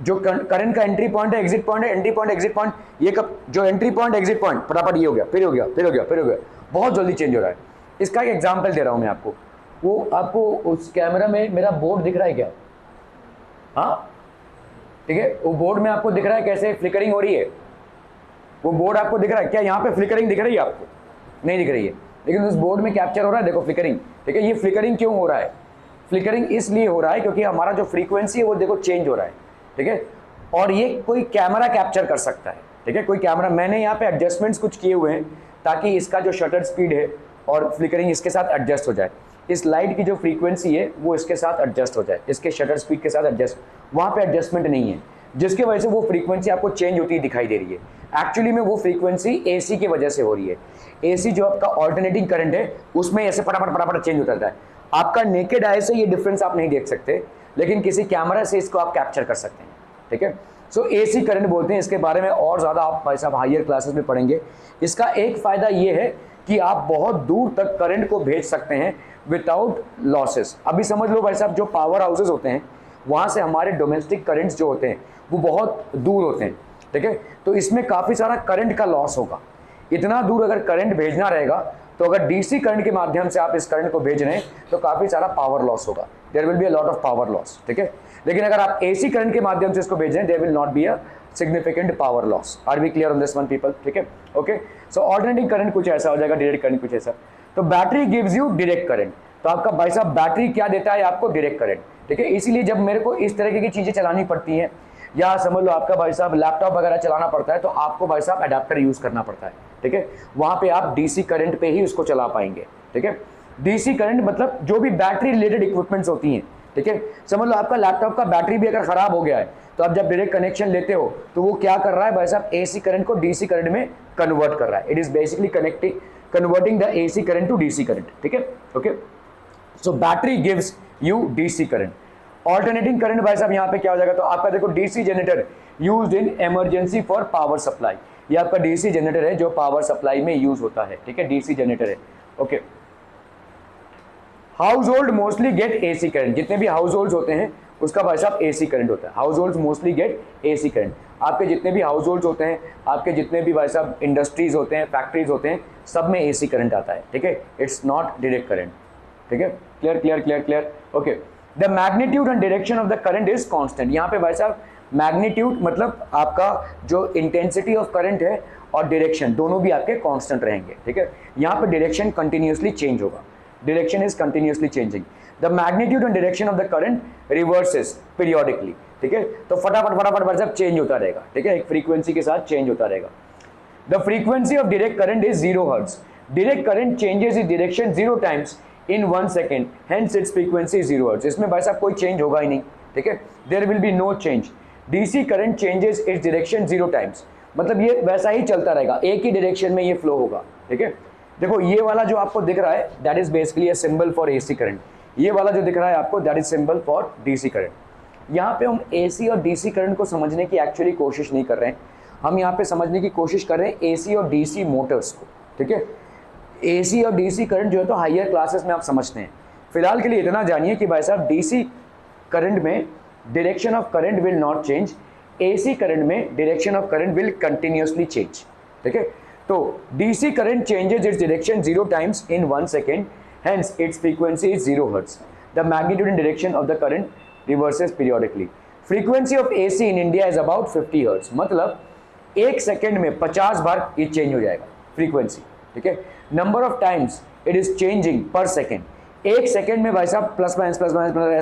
जो करंट का एंट्री पॉइंट है, एग्जिट पॉइंट है, एंट्री पॉइंट, एग्जिट पॉइंट, ये कब जो एंट्री पॉइंट एग्जिट पॉइंट फटाफट ये हो गया, फिर हो गया, फिर हो गया, फिर हो गया, बहुत जल्दी चेंज हो रहा है। इसका एक एग्जाम्पल दे रहा हूँ मैं आपको। वो आपको उस कैमरा में मेरा बोर्ड दिख रहा है क्या? हाँ ठीक है, वो बोर्ड में आपको दिख रहा है कैसे फ्लिकरिंग हो रही है? वो बोर्ड आपको दिख रहा है क्या? यहाँ पे फ्लिकरिंग दिख रही है आपको? नहीं दिख रही है, लेकिन उस बोर्ड में कैप्चर हो रहा है, देखो फ्लिकरिंग, ठीक है। ये फ्लिकरिंग क्यों हो रहा है? फ्लिकरिंग इसलिए हो रहा है क्योंकि हमारा जो फ्रीक्वेंसी है वो देखो चेंज हो रहा है, ठीक है। और ये कोई कैमरा कैप्चर कर सकता है, ठीक है, कोई कैमरा। मैंने यहाँ पे एडजस्टमेंट्स कुछ किए हुए हैं ताकि इसका जो शटर स्पीड है और फ्लिकरिंग इसके साथ एडजस्ट हो जाए। इस लाइट की जो फ्रीक्वेंसी है वो इसके साथ एडजस्ट हो जाए, इसके शटर स्पीड के साथ एडजस्ट। वहाँ पे एडजस्टमेंट नहीं है, जिसकी वजह से वो फ्रीक्वेंसी आपको चेंज होती दिखाई दे रही है। एक्चुअली में वो फ्रीक्वेंसी एसी की वजह से हो रही है। एसी जो आपका ऑल्टरनेटिंग करंट है उसमें ऐसे फटाफट फटाफट चेंज होता रहता है। आपका नेकेड आई से ये डिफरेंस आप नहीं देख सकते, लेकिन किसी कैमरा से इसको आप कैप्चर कर सकते हैं, ठीक है। सो एसी करंट बोलते हैं। इसके बारे में और ज़्यादा आप भाई साहब हायर क्लासेस में पढ़ेंगे। इसका एक फ़ायदा ये है कि आप बहुत दूर तक करंट को भेज सकते हैं विदाउट लॉसेस। अभी समझ लो भाई साहब, जो पावर हाउसेज होते हैं वहाँ से हमारे डोमेस्टिक करंट्स जो होते हैं वो बहुत दूर होते हैं, ठीक है। तो इसमें काफ़ी सारा करंट का लॉस होगा। इतना दूर अगर करंट भेजना रहेगा तो अगर डीसी करंट के माध्यम से आप इस करंट को भेज रहे हैं तो काफ़ी सारा पावर लॉस होगा, there will be a lot of power loss, ठीक है। लेकिन अगर आप एसी करंट के माध्यम से इसको भेज रहे हैं there will not be a significant power loss. Are we clear on this one people? ठीक है, ओके। सो ऑल्टरनेटिंग करंट कुछ ऐसा हो जाएगा, डायरेक्ट करंट कुछ ऐसा। तो battery gives you direct current. तो आपका भाई साहब बैटरी क्या देता है आपको? डायरेक्ट करंट, ठीक है। इसीलिए जब मेरे को इस तरह की चीज़ें चलानी पड़ती हैं, या समझ लो आपका भाई साहब लैपटॉप वगैरह चलाना पड़ता है, तो आपको भाई साहब अडाप्टर यूज़ करना पड़ता है, ठीक है। वहाँ पे आप डीसी करंट पे ही उसको चला पाएंगे, ठीक है। डीसी करंट मतलब जो भी बैटरी रिलेटेड इक्विपमेंट्स होती हैं, ठीक है। समझ लो आपका लैपटॉप का बैटरी भी अगर ख़राब हो गया है तो आप जब डायरेक्ट कनेक्शन लेते हो तो वो क्या कर रहा है भाई साहब? एसी करंट को डीसी करंट में कन्वर्ट कर रहा है। It is basically converting the AC current to DC current, ठीक है, okay. So battery gives you DC current. Alternating current भाई साहब यहाँ पे क्या हो जाएगा? तो आपका देखो DC generator used in emergency for power supply. ये आपका डीसी जनरेटर है जो पावर सप्लाई में यूज होता है, ठीक है, डीसी जनरेटर है, okay. Household mostly get AC current. जितने भी हाउस होल्ड होते हैं उसका भाई साहब एसी करंट होता है। Household mostly get AC current. आपके जितने भी हाउस होल्ड होते हैं, आपके जितने भी भाई साहब इंडस्ट्रीज होते हैं, फैक्ट्रीज होते हैं, सब में एसी करंट आता है, ठीक है। इट्स नॉट डायरेक्ट करंट, ठीक है। Clear clear clear clear, okay. The magnitude and direction of the current is constant. यहाँ पे भाई साहब मैग्नीट्यूड मतलब आपका जो इंटेंसिटी ऑफ करंट है और डायरेक्शन दोनों भी आपके कांस्टेंट रहेंगे, ठीक है। यहाँ पे डायरेक्शन कंटिन्यूसली चेंज होगा, direction is continuously changing. The magnitude and direction of the current reverses periodically, ठीक है। तो फटाफट फटाफट भाई साहब चेंज होता रहेगा, ठीक है, एक फ्रीक्वेंसी के साथ चेंज होता रहेगा। The frequency of direct current is 0 hertz. Direct current changes is direction 0 times in 1 second, hence its frequency is 0 hertz। इसमें भाई साहब कोई चेंज होगा ही नहीं, ठीक है, there will be no change। DC current changes its direction 0 times। मतलब ये वैसा ही चलता रहेगा, एक ही डायरेक्शन में ये फ्लो होगा, ठीक है। देखो ये वाला जो आपको दिख रहा है that is basically a symbol for AC current, ये वाला जो दिख रहा है आपको that is symbol for DC current. यहाँ पे हम एसी और डीसी करंट को समझने की एक्चुअली कोशिश नहीं कर रहे हैं, हम यहाँ पे समझने की कोशिश कर रहे हैं एसी और डीसी मोटर्स को, ठीक है। एसी और डीसी करंट जो है तो हायर क्लासेस में आप समझते हैं, फिलहाल के लिए इतना जानिए कि भाई साहब डीसी करंट में direction of current will not change, AC current में direction of current will continuously change, ठीक है। तो DC current changes its direction 0 times in 1 second, hence its frequency is 0 hertz. The magnitude and direction of the current reverses periodically. Frequency of AC in India is about 50 hertz, मतलब 1 second में 50 बार ये change हो जाएगा frequency, ठीक है। Number of times it is changing पर second, 1 second में भाई साहब प्लस माइनस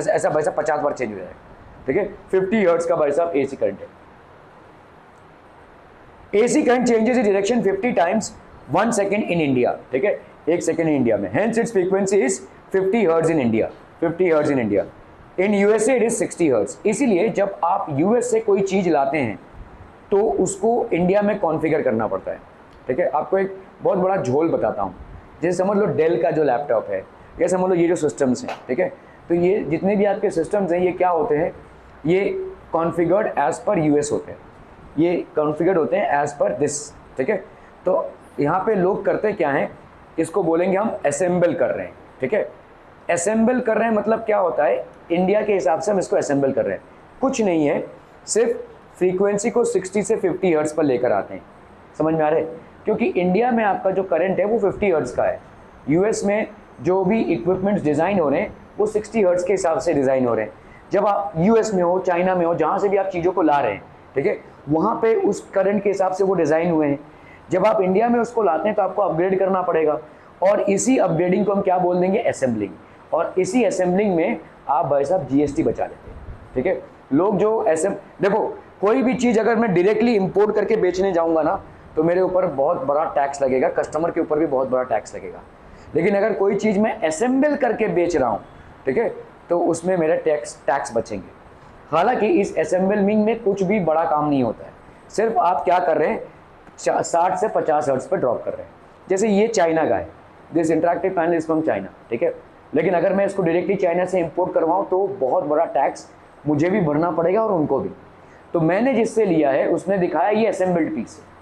ऐसा भाई साहब 50 बार चेंज हो जाएगा, ठीक है। 50 हर्ट्ज का भाई साहब एसी करंट है। AC current changes in direction 50 times 1 second in India, ठीक है, 1 सेकेंड इन इंडिया में, hence its frequency is 50 hertz in India, 50 hertz in India. In USA it is 60 hertz. इसीलिए जब आप यूएस से कोई चीज लाते हैं तो उसको इंडिया में कॉन्फ़िगर करना पड़ता है, ठीक है। आपको एक बहुत बड़ा झोल बताता हूँ, जैसे समझ लो डेल का जो लैपटॉप है, या समझ लो ये जो सिस्टम्स हैं, ठीक है, तो ये जितने भी आपके सिस्टम्स हैं ये क्या होते हैं, ये कॉन्फ़िगर्ड एज पर यूएस होते हैं, ये कॉन्फ़िगर्ड होते हैं एज पर दिस, ठीक है। तो यहाँ पे लोग करते क्या हैं, इसको बोलेंगे हम असेंबल कर रहे हैं, ठीक है। असेंबल कर रहे हैं मतलब क्या होता है, इंडिया के हिसाब से हम इसको असेंबल कर रहे हैं, कुछ नहीं है, सिर्फ फ्रीक्वेंसी को 60 से 50 हर्ट्ज पर लेकर आते हैं, समझ में आ रहे हैं। क्योंकि इंडिया में आपका जो करंट है वो 50 हर्ट्ज का है, यूएस में जो भी इक्विपमेंट्स डिज़ाइन हो रहे हैं वो 60 हर्ट्ज के हिसाब से डिज़ाइन हो रहे हैं। जब आप यूएस में हो, चाइना में हो, जहाँ से भी आप चीज़ों को ला रहे हैं, ठीक है, वहाँ पे उस करंट के हिसाब से वो डिज़ाइन हुए हैं। जब आप इंडिया में उसको लाते हैं तो आपको अपग्रेड करना पड़ेगा, और इसी अपग्रेडिंग को हम क्या बोल देंगे, असेंबलिंग। और इसी असेंबलिंग में आप भाई साहब जीएसटी बचा लेते हैं, ठीक है। लोग जो देखो कोई भी चीज़ अगर मैं डायरेक्टली इंपोर्ट करके बेचने जाऊँगा ना तो मेरे ऊपर बहुत बड़ा टैक्स लगेगा, कस्टमर के ऊपर भी बहुत बड़ा टैक्स लगेगा। लेकिन अगर कोई चीज़ मैं असेंबल करके बेच रहा हूँ, ठीक है, तो उसमें मेरे टैक्स बचेंगे। हालांकि इस असेंबलिंग में कुछ भी बड़ा काम नहीं होता है, सिर्फ आप क्या कर रहे हैं, 60 से 50 हर्ट्ज पर ड्रॉप कर रहे हैं। जैसे ये चाइना का है, this interactive panel is from China, ठीक है, लेकिन अगर मैं इसको डायरेक्टली चाइना से इंपोर्ट करवाऊँ तो बहुत बड़ा टैक्स मुझे भी भरना पड़ेगा और उनको भी। तो मैंने जिससे लिया है उसने दिखाया ये असेंबल्ड पीस है,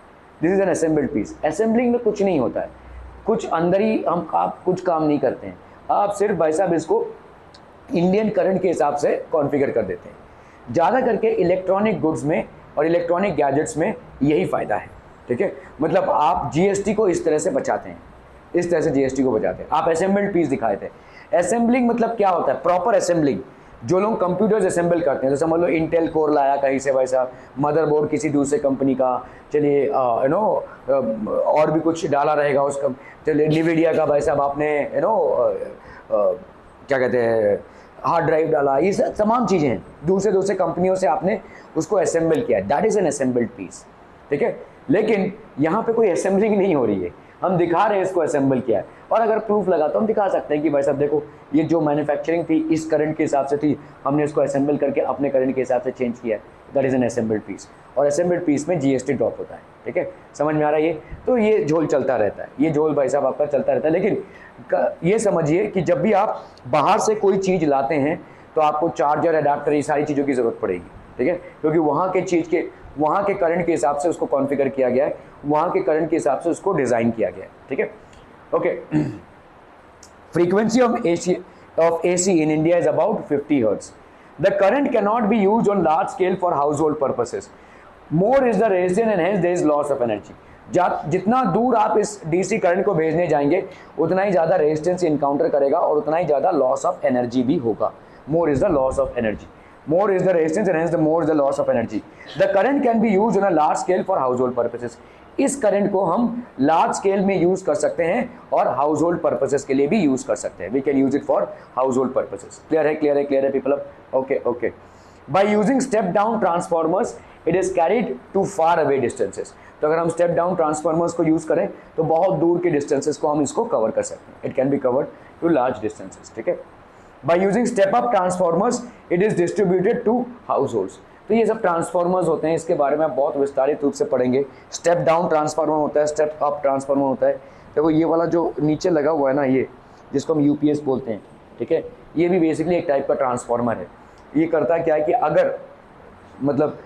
this is an assembled piece. Assembling में कुछ नहीं होता है, कुछ अंदर ही आप कुछ काम नहीं करते हैं, आप सिर्फ भाई साहब इसको इंडियन करंट के हिसाब से कॉन्फ़िगर कर देते हैं। ज़्यादा करके इलेक्ट्रॉनिक गुड्स में और इलेक्ट्रॉनिक गैजेट्स में यही फ़ायदा है, ठीक है। मतलब आप जीएसटी को इस तरह से बचाते हैं, इस तरह से जीएसटी को बचाते हैं। आप असेंबल्ड पीस दिखाए थे। असेंबलिंग मतलब क्या होता है, प्रॉपर असेंबलिंग। जो लोग कंप्यूटर्स असेंबल करते हैं, तो समझ लो इंटेल कोर लाया कहीं से वैसा, मदरबोर्ड किसी दूसरे कंपनी का, चलिए यू नो और भी कुछ डाला रहेगा उसका, चलिए निविडिया का भाई साहब आपने यू नो क्या कहते हैं हार्ड ड्राइव डाला, ये तमाम चीज़ें हैं, दूसरे कंपनियों से आपने उसको असेंबल किया, that is an assembled piece, ठीक है। लेकिन यहाँ पे कोई असेंबलिंग नहीं हो रही है, हम दिखा रहे हैं इसको असेंबल किया है। और अगर प्रूफ लगा तो हम दिखा सकते हैं कि भाई साहब देखो ये जो मैन्युफैक्चरिंग थी इस करंट के हिसाब से थी, हमने इसको असेंबल करके अपने करंट के हिसाब से चेंज किया है, that is an assembled piece. और असेंबल्ड पीस में जीएसटी ड्रॉप होता है, ठीक है, समझ में आ रहा है ये। तो ये झोल चलता रहता है, ये झोल भाई साहब आपका चलता रहता है। लेकिन ये समझिए कि जब भी आप बाहर से कोई चीज़ लाते हैं तो आपको चार्जर, अडाप्टर, ये सारी चीज़ों की ज़रूरत पड़ेगी, ठीक है, क्योंकि वहाँ के करंट के हिसाब से उसको कॉन्फ़िगर किया गया है, वहाँ के करंट के हिसाब से उसको डिज़ाइन किया गया है, ठीक है। Okay, frequency of AC in India is about 50 hertz. The current cannot be used on large scale for household purposes. More is the resistance and hence there is loss of energy. जितना दूर आप इस DC current को भेजने जाएंगे उतना ही ज़्यादा resistance encounter करेगा और उतना ही ज़्यादा लॉस ऑफ एनर्जी भी होगा। More is the loss of energy, more is the resistance and hence the more is the loss of energy. The current can be used on a large scale for household purposes. इस current को हम large scale में use कर सकते हैं और house hold purposes के लिए भी यूज कर सकते हैं। We can use it for household purposes. Clear है, क्लियर है, क्लियर है people? Okay okay. By using step down transformers it is carried to far away distances. तो अगर हम स्टेप डाउन ट्रांसफॉर्मर्स को यूज करें तो बहुत दूर के डिस्टेंसेस को हम इसको कवर कर सकते हैं। It can be covered to large distances, ठीक है। By using step up transformers, it is distributed to households. तो ये सब ट्रांसफार्मर्स होते हैं, इसके बारे में आप बहुत विस्तारित रूप से पढ़ेंगे। स्टेप डाउन ट्रांसफार्मर होता है, स्टेप अप ट्रांसफार्मर होता है। देखो ये वाला जो नीचे लगा हुआ है ना, ये जिसको हम यूपीएस बोलते हैं, ठीक है, ये भी बेसिकली एक टाइप का ट्रांसफार्मर है। ये करता क्या है कि अगर मतलब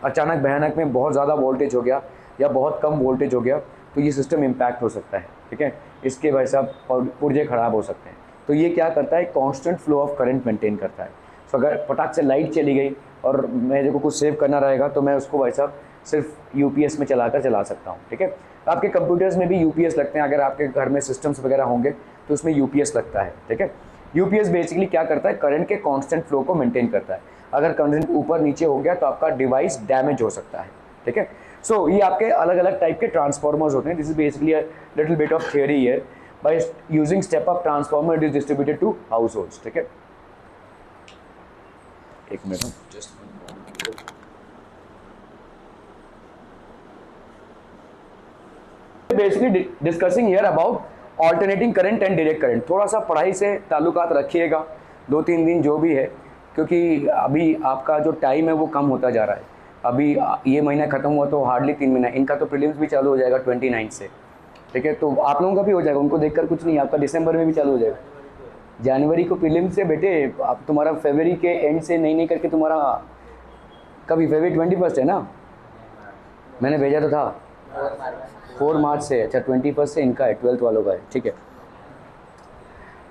अचानक भयानक में बहुत ज़्यादा वोल्टेज हो गया या बहुत कम वोल्टेज हो गया तो ये सिस्टम इम्पैक्ट हो सकता है, ठीक है, इसके वजह से पुर्जे खराब हो सकते हैं। तो ये क्या करता है, constant flow of current maintain करता है। तो अगर फटाक से लाइट चली गई और मेरे को कुछ सेव करना रहेगा तो मैं उसको वैसा सिर्फ यूपीएस में चला सकता हूँ, ठीक है। आपके कंप्यूटर्स में भी यूपीएस लगते हैं, अगर आपके घर में सिस्टम्स वगैरह होंगे तो उसमें यूपीएस लगता है, ठीक है। यूपीएस बेसिकली क्या करता है, करंट के कांस्टेंट फ्लो को मेंटेन करता है। अगर करंट ऊपर नीचे हो गया तो आपका डिवाइस डैमेज हो सकता है, ठीक है। सो ये आपके अलग अलग टाइप के ट्रांसफार्मर्स होते हैं। This is basically a little bit of theory here. By using step up transformer it is distributed to households, ठीक है। एक minute, just basically discussing here about alternating current and direct current. थोड़ा सा पढ़ाई से ताल्लुकात रखिएगा 2-3 दिन जो भी है, क्योंकि अभी आपका जो टाइम है वो कम होता जा रहा है। अभी ये महीना खत्म हुआ तो हार्डली 3 महीना, इनका तो प्रीलिम्स भी चालू हो जाएगा 29 से, ठीक है। तो आप लोगों का भी हो जाएगा, उनको देखकर कुछ नहीं, आपका दिसंबर में भी चालू हो जाएगा। जनवरी को प्रीलिम्स से बेटे, आप तुम्हारा फरवरी के एंड से नहीं करके तुम्हारा कभी फरवरी 21 है ना, मैंने भेजा तो था 4 मार्च से। अच्छा 21 से इनका है, 12th वालों का है, ठीक है।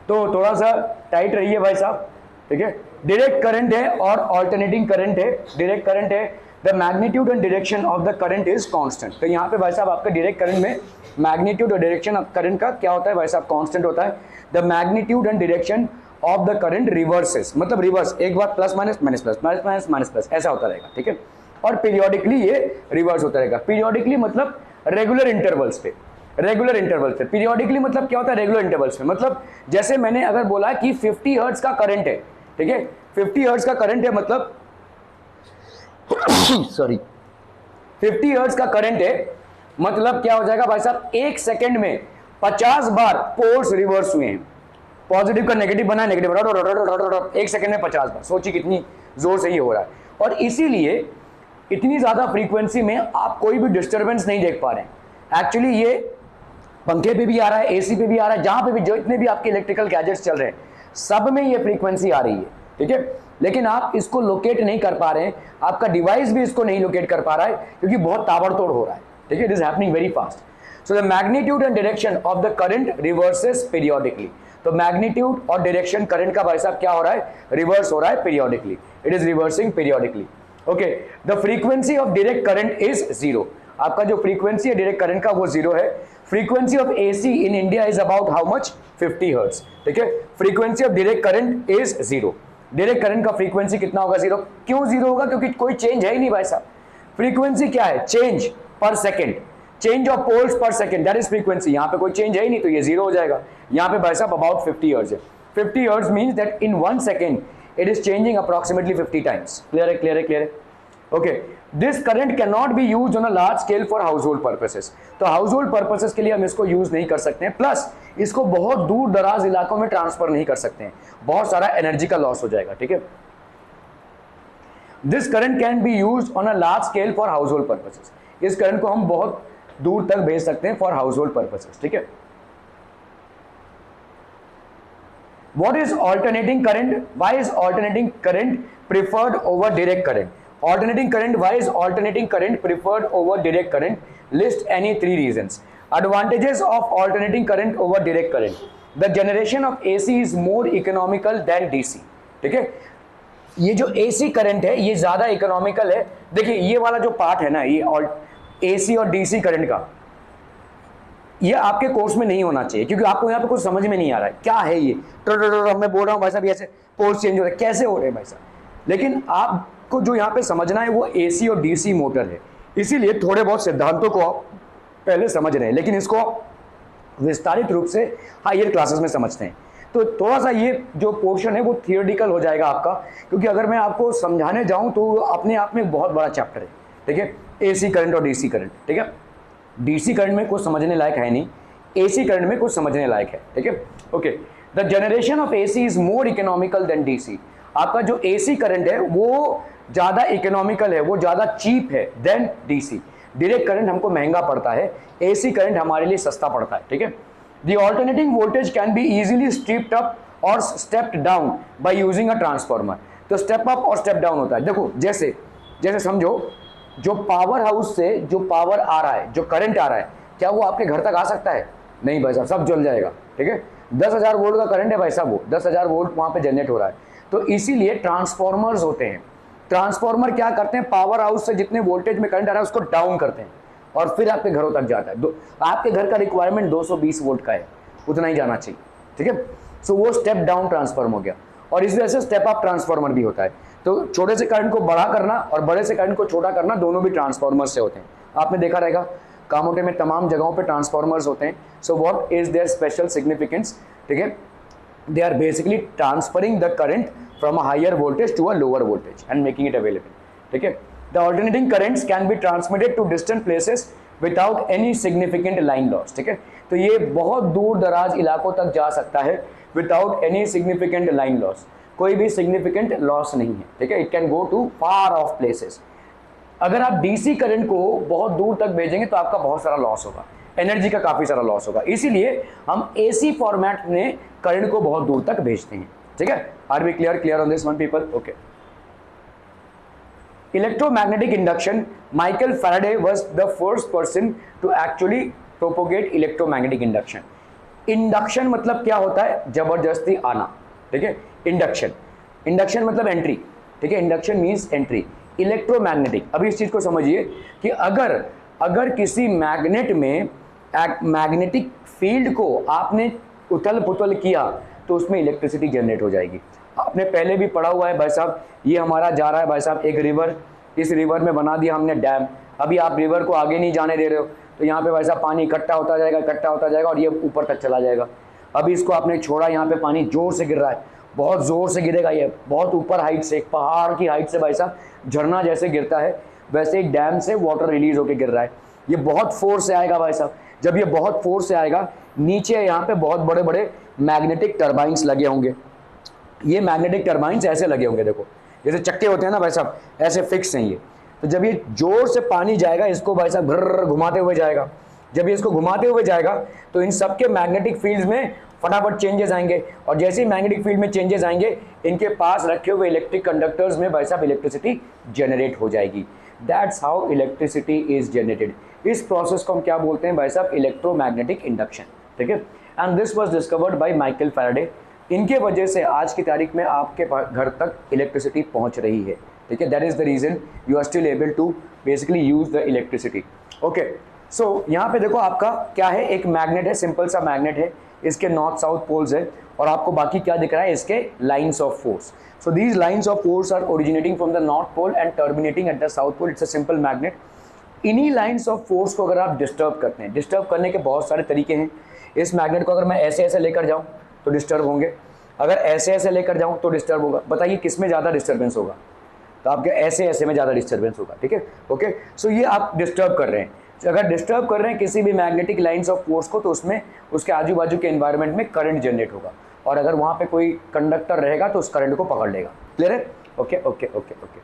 तो थोड़ा सा टाइट रहिए भाई साहब, ठीक है। डायरेक्ट करंट है और ऑल्टरनेटिंग करंट है। डायरेक्ट करंट है, the magnitude and direction of the current is constant. तो यहाँ पे भाई साहब आपका डायरेक्ट करंट में मैग्नीट्यूड और डायरेक्शन ऑफ करंट का क्या होता है भाई साहब, कांस्टेंट होता है। The magnitude and direction of the current reverses, मतलब रिवर्स, एक बार plus minus minus plus minus minus minus plus ऐसा होता रहेगा, ठीक है। और पीरियोडिकली ये रिवर्स होता रहेगा। पीरियोडिकली मतलब रेगुलर इंटरवल्स पे, रेगुलर इंटरवल्स पे। पीरियोडिकली मतलब क्या होता है, रेगुलर इंटरवल्स पे। मतलब जैसे मैंने अगर बोला कि 50 हर्ट्ज का करंट है, ठीक है, 50 हर्ट्ज का करंट है, मतलब सॉरी 50 हर्ट्ज का करंट है, मतलब क्या हो जाएगा भाई साहब, 1 सेकंड में 50 बार पोल्स रिवर्स हुए हैं। पॉजिटिव का नेगेटिव बना, नेगेटिव 1 सेकंड में 50 बार। सोचिए कितनी जोर से ये हो रहा है। और इसीलिए इतनी ज्यादा फ्रीक्वेंसी में आप कोई भी डिस्टर्बेंस नहीं देख पा रहे हैं। एक्चुअली ये पंखे पे भी आ रहा है, एसी पे भी आ रहा है, जहां पे भी जो इतने भी आपके इलेक्ट्रिकल गैजेट्स चल रहे हैं सब में ये फ्रीक्वेंसी आ रही है, ठीक है। लेकिन आप इसको लोकेट नहीं कर पा रहे हैं, आपका डिवाइस भी इसको नहीं लोकेट कर पा रहा है क्योंकि बहुत ताबड़तोड़ हो रहा है, ठीक है। It is happening very fast. So the magnitude and direction of the current reverses periodically. तो मैग्नीट्यूड और डायरेक्शन करंट का भाई साहब क्या हो रहा है, रिवर्स हो रहा है periodically. It is reversing periodically, okay. The frequency of direct current is 0। आपका जो फ्रीक्वेंसी है डायरेक्ट करंट का वो 0 है। Frequency of AC in India is about how much, 50 hertz, ठीक है। Frequency of direct current is 0। Direct current का frequency कितना होगा, 0। क्यों 0 होगा, क्योंकि कोई चेंज है ही नहीं भाई साहब। फ्रीक्वेंसी क्या है, चेंज पर सेकंड, चेंज ऑफ पोल्स पर सेकंड, दैट इज फ्रीक्वेंसी। यहाँ पे कोई चेंज है ही नहीं तो ये 0 हो जाएगा। यहाँ पे भाई साहब अबाउट 50 हर्ट्ज है। 50 hertz means that in 1 second it is changing approximately 50 times. Clear है, clear है, clear है, okay. This current cannot be used on a large scale for household purposes. तो household purposes के लिए हम इसको यूज नहीं कर सकते हैं, प्लस इसको बहुत दूर दराज इलाकों में ट्रांसफर नहीं कर सकते हैं, बहुत सारा एनर्जी का लॉस हो जाएगा, ठीक है। This current can be used on a large scale for household purposes. इस करंट को हम बहुत दूर तक भेज सकते हैं for household purposes, ठीक है। What is alternating current? Why is alternating current preferred over direct current? Alternating current, why is alternating current preferred over direct current? List any 3 reasons. Advantages of alternating current over direct current. The generation of AC is more economical than DC. ठीक है, ये जो AC current है ये ज्यादा economical है। देखिए ये वाला जो पार्ट है ना, ये AC और DC करंट का, ये आपके कोर्स में नहीं होना चाहिए क्योंकि आपको यहाँ पे कुछ समझ में नहीं आ रहा है क्या है ये। मैं बोल रहा हूँ भाई साहब ऐसे पोल्स चेंज हो रहे हैं, कैसे हो रहे हैं भाई साहब। लेकिन आपको जो यहाँ पे समझना है वो AC और DC मोटर है, इसीलिए थोड़े बहुत सिद्धांतों को आप पहले समझ रहे हैं, लेकिन इसको विस्तारित रूप से हायर क्लासेस में समझते हैं। तो थोड़ा सा ये जो पोर्शन है वो थियोरेटिकल हो जाएगा आपका, क्योंकि अगर मैं आपको समझाने जाऊँ तो अपने आप में बहुत बड़ा चैप्टर है, ठीक है। AC करंट और DC करंट, ठीक है। DC करंट में कुछ समझने लायक है नहीं, AC करंट में कुछ समझने लायक है, ठीक है, okay. The generation of AC is more economical then DC। आपका जो AC करंट है वो ज़्यादा इकोनॉमिकल है, वो ज़्यादा चीप है देन डीसी। डायरेक्ट करंट हमको महंगा पड़ता है, एसी करंट हमारे लिए सस्ता पड़ता है, ठीक है। The alternating voltage can be easily stepped up और stepped down by using a transformer. तो स्टेप अप और स्टेप डाउन होता है। देखो जैसे जैसे समझो, जो पावर हाउस से जो पावर आ रहा है, जो करंट आ रहा है, क्या वो आपके घर तक आ सकता है? नहीं भाई साहब, सब जल जाएगा, ठीक है। 10,000 वोल्ट का करंट है भाई साहब, वो 10,000 वोल्ट वहाँ पे जनरेट हो रहा है। तो इसीलिए ट्रांसफॉर्मर्स होते हैं। ट्रांसफॉर्मर क्या करते हैं, पावर हाउस से जितने वोल्टेज में करंट आ रहा है उसको डाउन करते हैं और फिर आपके घरों तक जाता है। आपके घर का रिक्वायरमेंट 220 वोल्ट का है, उतना ही जाना चाहिए, ठीक है। सो वो स्टेप डाउन ट्रांसफॉर्मर हो गया। और इस वजह से स्टेप अप ट्रांसफॉर्मर भी होता है। तो छोटे से करंट को बड़ा करना और बड़े से करंट को छोटा करना, दोनों भी ट्रांसफॉर्मर से होते हैं। आपने देखा रहेगा कामोटे में तमाम जगहों पे ट्रांसफॉर्मर्स होते हैं। So what is there special significance, ठीक है। They are basically transferring the current from a higher voltage to a lower voltage and making it available, ठीक है। The alternating currents can be transmitted to distant places without any significant line loss, ठीक है। तो ये बहुत दूर दराज इलाकों तक जा सकता है without any significant line loss, कोई भी सिग्निफिकेंट लॉस नहीं है, ठीक है। It can go to far off places. अगर आप डीसी करंट को बहुत दूर तक भेजेंगे तो आपका बहुत सारा लॉस होगा, एनर्जी का काफी सारा लॉस होगा। इसीलिए हम एसी फॉर्मेट में करंट को बहुत दूर तक भेजते हैं, ठीक है। Are we clear on this one people? Okay. Electromagnetic induction, Michael Faraday was the first person to actually propagate electromagnetic induction. Induction मतलब क्या होता है? जबरदस्ती आना, ठीक है। इंडक्शन मतलब एंट्री, ठीक है। Induction means entry. इलेक्ट्रोमैग्नेटिक, अभी इस चीज को समझिए कि अगर किसी मैग्नेट में मैग्नेटिक फील्ड को आपने उथल पुथल किया तो उसमें इलेक्ट्रिसिटी जनरेट हो जाएगी। आपने पहले भी पढ़ा हुआ है भाई साहब, ये हमारा जा रहा है भाई साहब एक रिवर, इस रिवर में बना दिया हमने डैम। अभी आप रिवर को आगे नहीं जाने दे रहे हो तो यहाँ पे भाई साहब पानी इकट्ठा होता जाएगा और ये ऊपर तक चला जाएगा। अभी इसको आपने छोड़ा, यहाँ पे पानी जोर से गिर रहा है, बहुत जोर से गिरेगा, ये बहुत ऊपर हाइट से, पहाड़ की हाइट से भाई साहब झरना जैसे गिरता है वैसे ही डैम से वाटर रिलीज होकर गिर रहा है। ये बहुत फोर्स से आएगा भाई साहब। जब ये बहुत फोर्स से आएगा, नीचे यहाँ पे बहुत बड़े बड़े मैग्नेटिक टर्बाइंस लगे होंगे। ये मैग्नेटिक टर्बाइंस ऐसे लगे होंगे, देखो जैसे चक्के होते हैं ना भाई साहब, ऐसे फिक्स हैं ये। तो जब ये जोर से पानी जाएगा, इसको भाई साहब घर्र घुमाते हुए जाएगा। जब ये इसको घुमाते हुए जाएगा तो इन सबके मैग्नेटिक फील्ड में फटाफट चेंजेस आएंगे, और जैसे ही मैग्नेटिक फील्ड में चेंजेस आएंगे, इनके पास रखे हुए इलेक्ट्रिक कंडक्टर्स में भाई साहब इलेक्ट्रिसिटी जनरेट हो जाएगी। That's how electricity is generated. इस प्रोसेस को हम क्या बोलते हैं भाई साहब? इलेक्ट्रोमैग्नेटिक इंडक्शन, ठीक है। And this was discovered by Michael Faraday. इनके वजह से आज की तारीख में आपके घर तक इलेक्ट्रिसिटी पहुंच रही है, ठीक है। That is the reason you are still able to basically use the electricity. Okay, so यहाँ पे देखो आपका क्या है, एक मैग्नेट है, सिंपल सा मैग्नेट है, इसके नॉर्थ साउथ पोल्स है, और आपको बाकी क्या दिख रहा है? इसके lines of force. So these lines of force are originating from the north pole and terminating at the south pole. It's a simple magnet. इन्हीं लाइन्स ऑफ फोर्स को अगर आप डिस्टर्ब करते हैं, डिस्टर्ब करने के बहुत सारे तरीके हैं। इस मैग्नेट को अगर मैं ऐसे ऐसे लेकर जाऊँ तो डिस्टर्ब होंगे, अगर ऐसे ऐसे लेकर जाऊँ तो डिस्टर्ब होगा। बताइए किस में ज़्यादा डिस्टर्बेंस होगा? तो आपके ऐसे ऐसे में ज़्यादा डिस्टर्बेंस होगा, ठीक है। ओके, सो ये आप डिस्टर्ब कर रहे हैं। अगर डिस्टर्ब कर रहे हैं किसी भी मैग्नेटिक लाइन्स ऑफ फोर्स को, तो उसमें उसके आजू बाजू के एनवायरनमेंट में करंट जनरेट होगा, और अगर वहाँ पे कोई कंडक्टर रहेगा तो उस करंट को पकड़ लेगा। क्लियर है? Okay okay okay okay.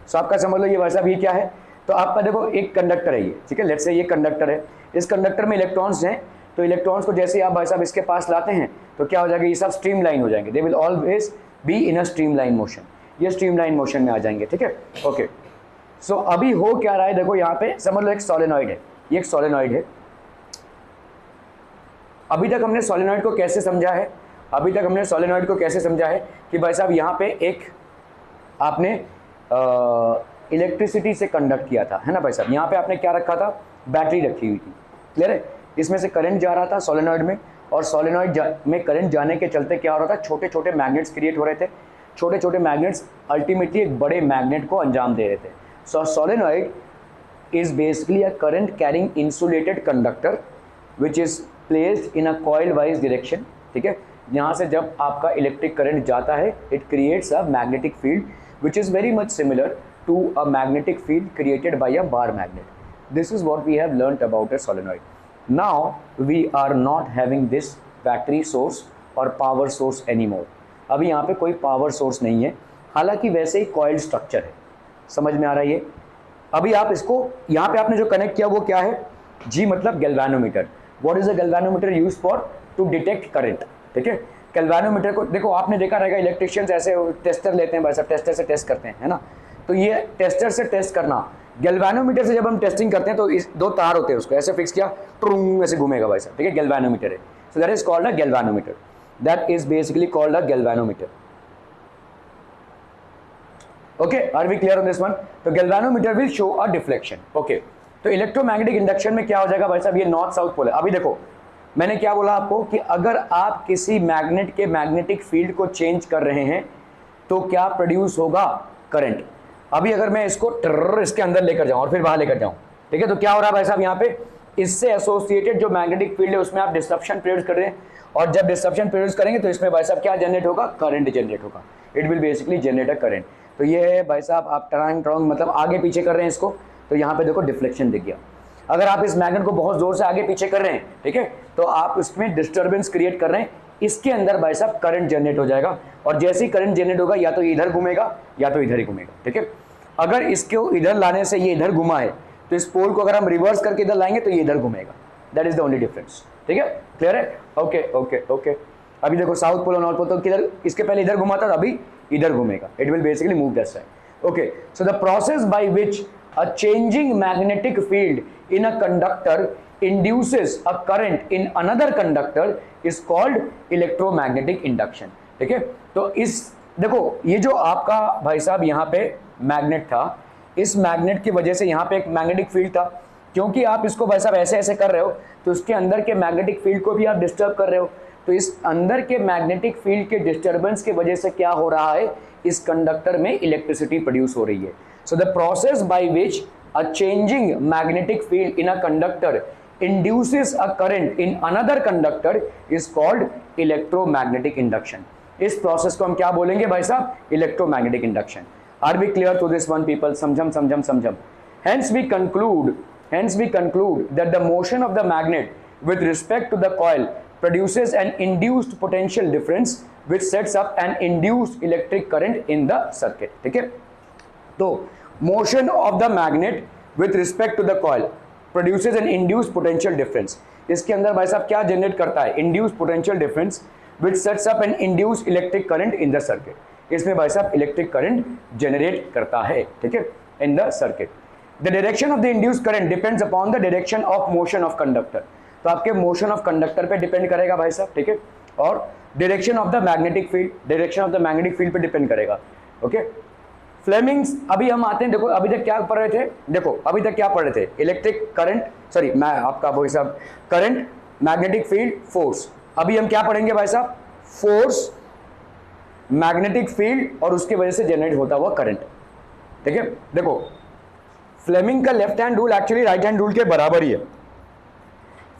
So आपका समझ लो ये वैसा भी क्या है, तो आपका देखो एक कंडक्टर है ये, ठीक है। लेट्स से ये कंडक्टर है, इस कंडक्टर में इलेक्ट्रॉन्स हैं, तो इलेक्ट्रॉन्स को जैसे आप भाई साहब इसके पास लाते हैं तो क्या हो जाएगा? ये सब स्ट्रीम लाइन हो जाएंगे। They will always be in a stream line motion, ये स्ट्रीम लाइन मोशन में आ जाएंगे, ठीक है। ओके, सो अभी हो क्या रहा है देखो, यहाँ पे समझ लो एक सोलेनॉइड है, ये एक सोलेनॉइड है। अभी तक हमने सोलेनॉइड को कैसे समझा है? अभी तक हमने सोलेनॉइड को कैसे समझा है कि भाई साहब यहाँ पे एक आपने इलेक्ट्रिसिटी से कंडक्ट किया था, है ना भाई साहब। यहाँ पे आपने क्या रखा था? बैटरी रखी हुई थी। क्लियर है? इसमें से करंट जा रहा था सोलेनॉइड में, और सोलेनॉइड में करंट जाने के चलते क्या हो रहा था? छोटे छोटे मैग्नेट्स क्रिएट हो रहे थे। छोटे छोटे मैग्नेट्स अल्टीमेटली एक बड़े मैग्नेट को अंजाम दे रहे थे। सो solenoid is basically a current carrying insulated conductor which is placed in a coil wise direction, ठीक है। यहाँ से जब आपका इलेक्ट्रिक करंट जाता है, it creates a magnetic field which is very much similar to a magnetic field created by a bar magnet. This is what we have learnt about a solenoid. Now we are not having this battery source or power source anymore. अभी यहाँ पे कोई power source नहीं है, हालांकि वैसे ही coil structure है, समझ में आ रहा है ये? अभी आप इसको यहाँ पे आपने जो कनेक्ट किया वो क्या है? जी मतलब galvanometer. What is a galvanometer? Use for to detect current. ठीक है, गैल्वेनोमीटर को देखो, आपने देखा रहेगा इलेक्ट्रिशियंस ऐसे टेस्टर लेते हैं, बस टेस्टर से टेस्ट करते हैं, है ना? तो ये टेस्टर से टेस्ट करना, गैल्वेनोमीटर से जब हम टेस्टिंग करते हैं तो इस दो तार होते हैं, उसको ऐसे फिक्स किया, ट्रूंग ऐसे घूमेगा भाई साहब। ठीक है, गैल्वेनोमीटर है। So that is called a galvanometer, that is basically called a galvanometer. Okay, are we clear on this one? तो galvanometer will show a deflection. Okay, तो इलेक्ट्रोमैग्नेटिक इंडक्शन में क्या हो जाएगा भाई साहब? ये नॉर्थ साउथ पोल है। अभी देखो मैंने क्या बोला आपको कि अगर आप किसी मैग्नेट के मैग्नेटिक फील्ड को चेंज कर रहे हैं तो क्या प्रोड्यूस होगा? करंट। अभी अगर मैं इसको इसके अंदर लेकर जाऊं और फिर बाहर लेकर जाऊं, ठीक है, तो क्या हो रहा है भाई साहब? यहाँ पे इससे एसोसिएटेड जो मैग्नेटिक फील्ड है उसमें आप डिस्ट्रप्शन प्रोड्यूस कर रहे हैं, और जब डिस्ट्रप्शन प्रोड्यूस करेंगे तो इसमें भाई साहब क्या जनरेट होगा? करंट जनरेट होगा। It will basically generate a current. तो ये है भाई साहब, आप ट्रांग मतलब आगे पीछे कर रहे हैं इसको, तो यहाँ पे देखो डिफ्लेक्शन दिख गया। अगर आप इस मैग्नेट को बहुत जोर से आगे पीछे कर रहे हैं, ठीक है, तो आप इसमें डिस्टर्बेंस क्रिएट कर रहे हैं, इसके अंदर भाई साहब करंट जनरेट हो जाएगा, और जैसे ही करंट जनरेट होगा या तो इधर घूमेगा या तो इधर ही घूमेगा। ठीक है, अगर इसको इधर लाने से ये इधर घुमा है तो इस पोल को अगर हम रिवर्स करके इधर लाएंगे तो ये इधर घूमेगा। That is the only difference. ठीक है, क्लियर है? Okay okay okay. अभी देखो साउथ पोल और नॉर्थ पोल, तो किधर इसके पहले इधर घुमा था, अभी इधर घूमेगा। It will basically move that side. Okay, so the process by which a changing magnetic field in a conductor induces a current in another conductor is called electromagnetic induction। ठीक है, तो इस देखो ये जो आपका भाई साहब यहाँ पे मैग्नेट था, इस मैग्नेट की वजह से यहाँ पे एक मैग्नेटिक फील्ड था, क्योंकि आप इसको भाई साहब ऐसे ऐसे कर रहे हो तो उसके अंदर के मैग्नेटिक फील्ड को भी आप डिस्टर्ब कर रहे हो, तो इस अंदर के मैग्नेटिक फील्ड के डिस्टर्बेंस की वजह से क्या हो रहा है? इस कंडक्टर में इलेक्ट्रिसिटी प्रोड्यूस हो रही है। So the process by which a changing magnetic field in a conductor induces a current in another conductor is called electromagnetic induction। इस process को हम क्या बोलेंगे भाई साहब? electromagnetic induction। Are we clear to this one people? समझम। Hence we conclude that the motion of the magnet with respect to the coil produces an induced potential difference which sets up an induced electric current in the circuit। ठीक है, तो motion of the magnet with respect to the coil produces an induced potential difference। इसके अंदर भाई साहब क्या generate करता है? induced potential difference which sets up an induced electric current in the circuit। इसमें भाई साहब इलेक्ट्रिक करंट जनरेट करता है। ठीक है, in the circuit। The direction of the induced current depends upon the direction of motion of conductor। तो आपके motion of conductor पे डिपेंड करेगा भाई साहब। ठीक है, और direction of the magnetic field पे डिपेंड करेगा। ओके, फ्लेमिंग्स, अभी हम आते हैं, देखो अभी तक क्या पढ़ रहे थे? देखो अभी तक क्या पढ़ रहे थे? इलेक्ट्रिक करंट, सॉरी मैं आपका भाई साहब करंट, मैग्नेटिक फील्ड, फोर्स। अभी हम क्या पढ़ेंगे भाई साहब? फोर्स, मैग्नेटिक फील्ड और उसकी वजह से जनरेट होता हुआ करंट। ठीक है, देखो फ्लेमिंग का left hand rule actually right hand rule के बराबर ही है।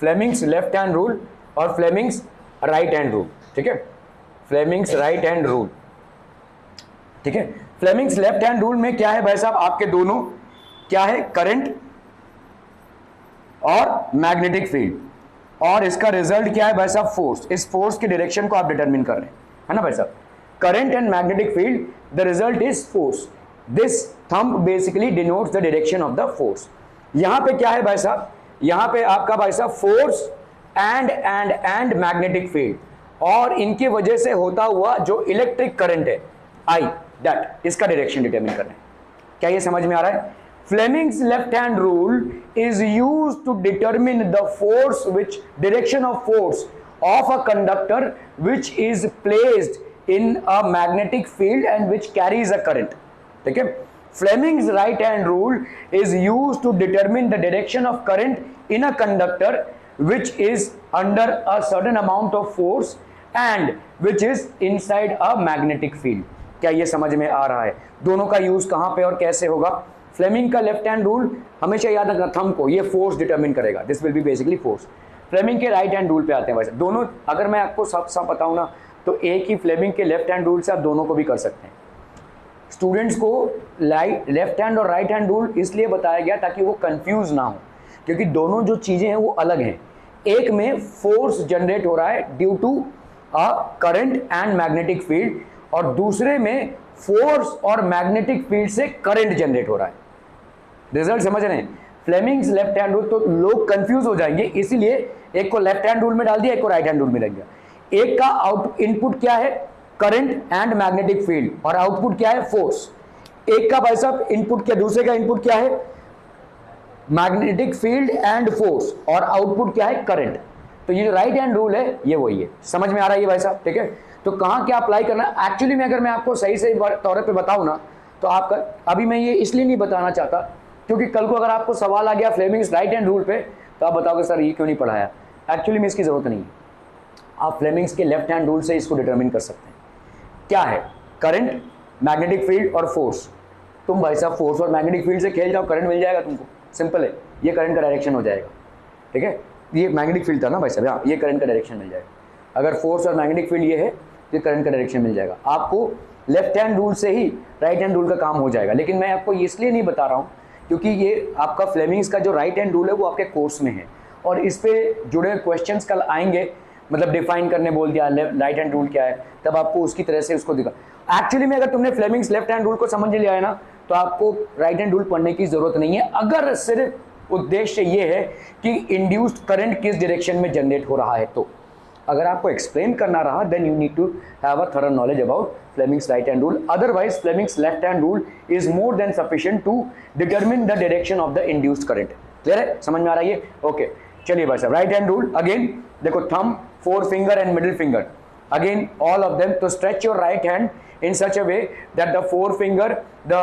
फ्लेमिंग्स लेफ्ट हैंड रूल और फ्लेमिंग्स राइट हैंड रूल। ठीक है, फ्लेमिंग्स राइट हैंड रूल। ठीक है, फ्लेमिंग्स लेफ्ट हैंड रूल में क्या है भाई साहब? आपके दोनों क्या है? करंट और मैग्नेटिक फील्ड, और इसका रिजल्ट क्या है भाई साहब? फोर्स। इस फोर्स की डायरेक्शन को आप डिटरमिन कर रहे हैं, है ना भाई साहब? Current and magnetic field, the result is force. This thumb basically denotes the direction of the force. यहां पे क्या है भाई साहब? यहां पे आपका भाई साहब फोर्स एंड मैग्नेटिक फील्ड, और इनकी वजह से होता हुआ जो इलेक्ट्रिक करंट है आई, दैट इसका डायरेक्शन डिटरमिन कर रहे हैं। क्या ये समझ में आ रहा है? Fleming's left hand rule is used to determine the force which direction of force of a conductor which is placed in a magnetic field and which carries a current. ठीक है, Fleming's right hand rule is used to determine the direction of current in a conductor which is under a certain amount of force and which is inside a magnetic field। क्या ये समझ में आ रहा है? दोनों का यूज कहां पे और कैसे होगा? फ्लेमिंग का लेफ्ट हैंड रूल हमेशा याद रखना, थंब को ये फोर्स डिटरमिन करेगा, this will be basically force. Fleming के राइट हैंड रूल पे आते हैं वैसे दोनों। अगर मैं आपको सब बताऊं ना तो एक ही फ्लेमिंग के लेफ्ट हैंड रूल से आप दोनों को भी कर सकते हैं। स्टूडेंट्स को लेफ्ट हैंड और राइट हैंड रूल इसलिए बताया गया ताकि वो कंफ्यूज ना हो, क्योंकि दोनों जो चीजें हैं वो अलग हैं। एक में फोर्स जनरेट हो रहा है due to a current and magnetic field, और दूसरे में फोर्स और मैग्नेटिक फील्ड से करंट जनरेट हो रहा है। रिजल्ट समझ रहे हैं? फ्लेमिंग्स लेफ्ट हैंड रूल, तो लोग कंफ्यूज हो जाएंगे, इसीलिए एक को लेफ्ट हैंड रूल में डाल दिया, एक को राइट हैंड रूल में रख दिया। एक का आउट इनपुट क्या है? करंट एंड मैग्नेटिक फील्ड, और आउटपुट क्या है? फोर्स। एक का भाई साहब इनपुट क्या, दूसरे का इनपुट क्या है? मैग्नेटिक फील्ड एंड फोर्स, और आउटपुट क्या है? करंट। तो ये जो राइट हैंड रूल है ये वही है। समझ में आ रहा है ये भाई साहब? ठीक है, तो कहां क्या अप्लाई करना है एक्चुअली में, अगर मैं आपको सही सही तौर पे बताऊं ना, तो आपका अभी मैं ये इसलिए नहीं बताना चाहता क्योंकि कल को अगर आपको सवाल आ गया फ्लेमिंग्स राइट हैंड रूल पे, तो आप बताओगे सर ये क्यों नहीं पढ़ाया। एक्चुअली में इसकी जरूरत नहीं है, आप फ्लेमिंग्स के लेफ्ट हैंड रूल से इसको डिटरमिन कर सकते हैं। क्या है? करंट, मैग्नेटिक फील्ड और फोर्स। तुम भाई साहब फोर्स और मैग्नेटिक फील्ड से खेल जाओ, करंट मिल जाएगा तुमको, सिंपल है। ये करंट का डायरेक्शन हो जाएगा, ठीक है। ये मैग्नेटिक फील्ड था ना भाई साहब, हाँ, ये करंट का डायरेक्शन मिल जाएगा। अगर फोर्स और मैग्नेटिक फील्ड ये है तो करंट का डायरेक्शन मिल जाएगा आपको। लेफ्ट हैंड रूल से ही राइट हैंड रूल का काम हो जाएगा, लेकिन मैं आपको इसलिए नहीं बता रहा हूँ क्योंकि ये आपका फ्लेमिंग्स का जो राइट हैंड रूल है वो आपके कोर्स में है, और इस पे जुड़े क्वेश्चंस कल आएंगे, मतलब डिफाइन करने बोल दिया राइट हैंड रूल क्या है, तब आपको उसकी तरह से उसको दिखा। एक्चुअली में अगर तुमने फ्लेमिंग्स लेफ्ट हैंड रूल को समझ लिया है ना, तो आपको राइट हैंड रूल पढ़ने की जरूरत नहीं है, अगर सिर्फ उद्देश्य ये है कि इंड्यूस्ड करंट किस डायरेक्शन में जनरेट हो रहा है। तो अगर आपको एक्सप्लेन करना रहा, then you need to have a thorough knowledge about Fleming's right hand rule. Otherwise Fleming's left hand rule is more than sufficient to determine the direction of the induced current. Clear है? समझ में आ रहा है ये? Okay, चलिए भाई साहब, राइट हैंड रूल अगेन देखो, thumb, four finger and middle finger, again all of them, to stretch your right hand in such a way that the forefinger, the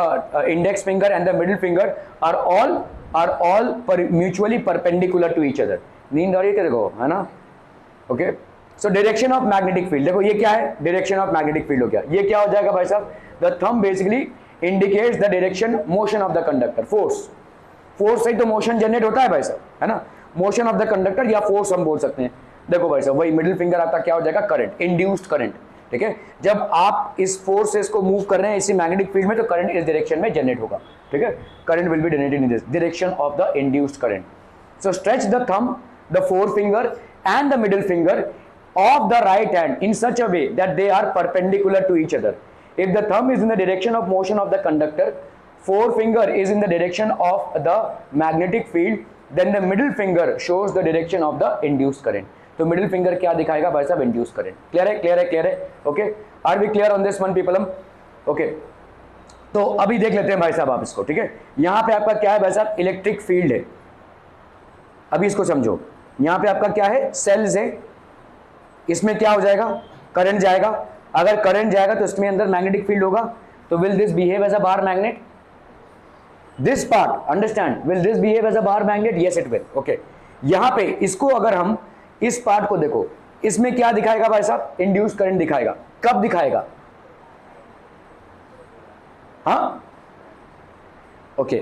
index finger and the middle finger are all mutually perpendicular to each other। नींद आ रही है तेरे को, है ना? Okay, so direction of magnetic field, देखो ये क्या है? डायरेक्शन ऑफ मैग्नेटिक फील्ड हो गया। ये क्या हो जाएगा भाई साहब? The thumb basically indicates the direction motion of the conductor. Force से तो मोशन जनरेट होता है भाई साहब, है ना? मोशन ऑफ द कंडक्टर या फोर्स हम बोल सकते हैं। देखो भाई साहब, वही मिडिल फिंगर आपका क्या हो जाएगा? करंट, इंड्यूस्ड करंट, ठीक है। जब आप इस फोर्स से इसको मूव कर रहे हैं इसी मैग्नेटिक फील्ड में, तो करंट इस डायरेक्शन में जनरेट होगा, ठीक है। Current will be generated in this direction of the induced current. So stretch the thumb, the forefinger and the middle finger of the right hand in such a way that they are perpendicular to each other. If the thumb is in the direction of motion of the conductor, forefinger is in the direction of the magnetic field, then the middle finger shows the direction of the induced current. तो middle finger क्या दिखाएगा भाई साहब? Induce current. Clear है? Clear है? Clear है? Okay, are we clear on this one people? Hmm okay, तो अभी देख लेते हैं भाई साहब आप इसको, ठीक है। यहां पे आपका क्या है भाई साहब? इलेक्ट्रिक फील्ड है। अभी इसको समझो, यहां पे आपका क्या है? सेल्स है, इसमें क्या हो जाएगा? करंट जाएगा। अगर करंट जाएगा तो इसमें अंदर मैग्नेटिक फील्ड होगा, तो will this behave as a bar magnet? This part understand, will this behave as a bar magnet? Yes it will. Okay, यहां पे इसको अगर हम इस पार्ट को देखो, इसमें क्या दिखाएगा भाई साहब? इंड्यूस करंट दिखाएगा। कब दिखाएगा? हाँ, ओके,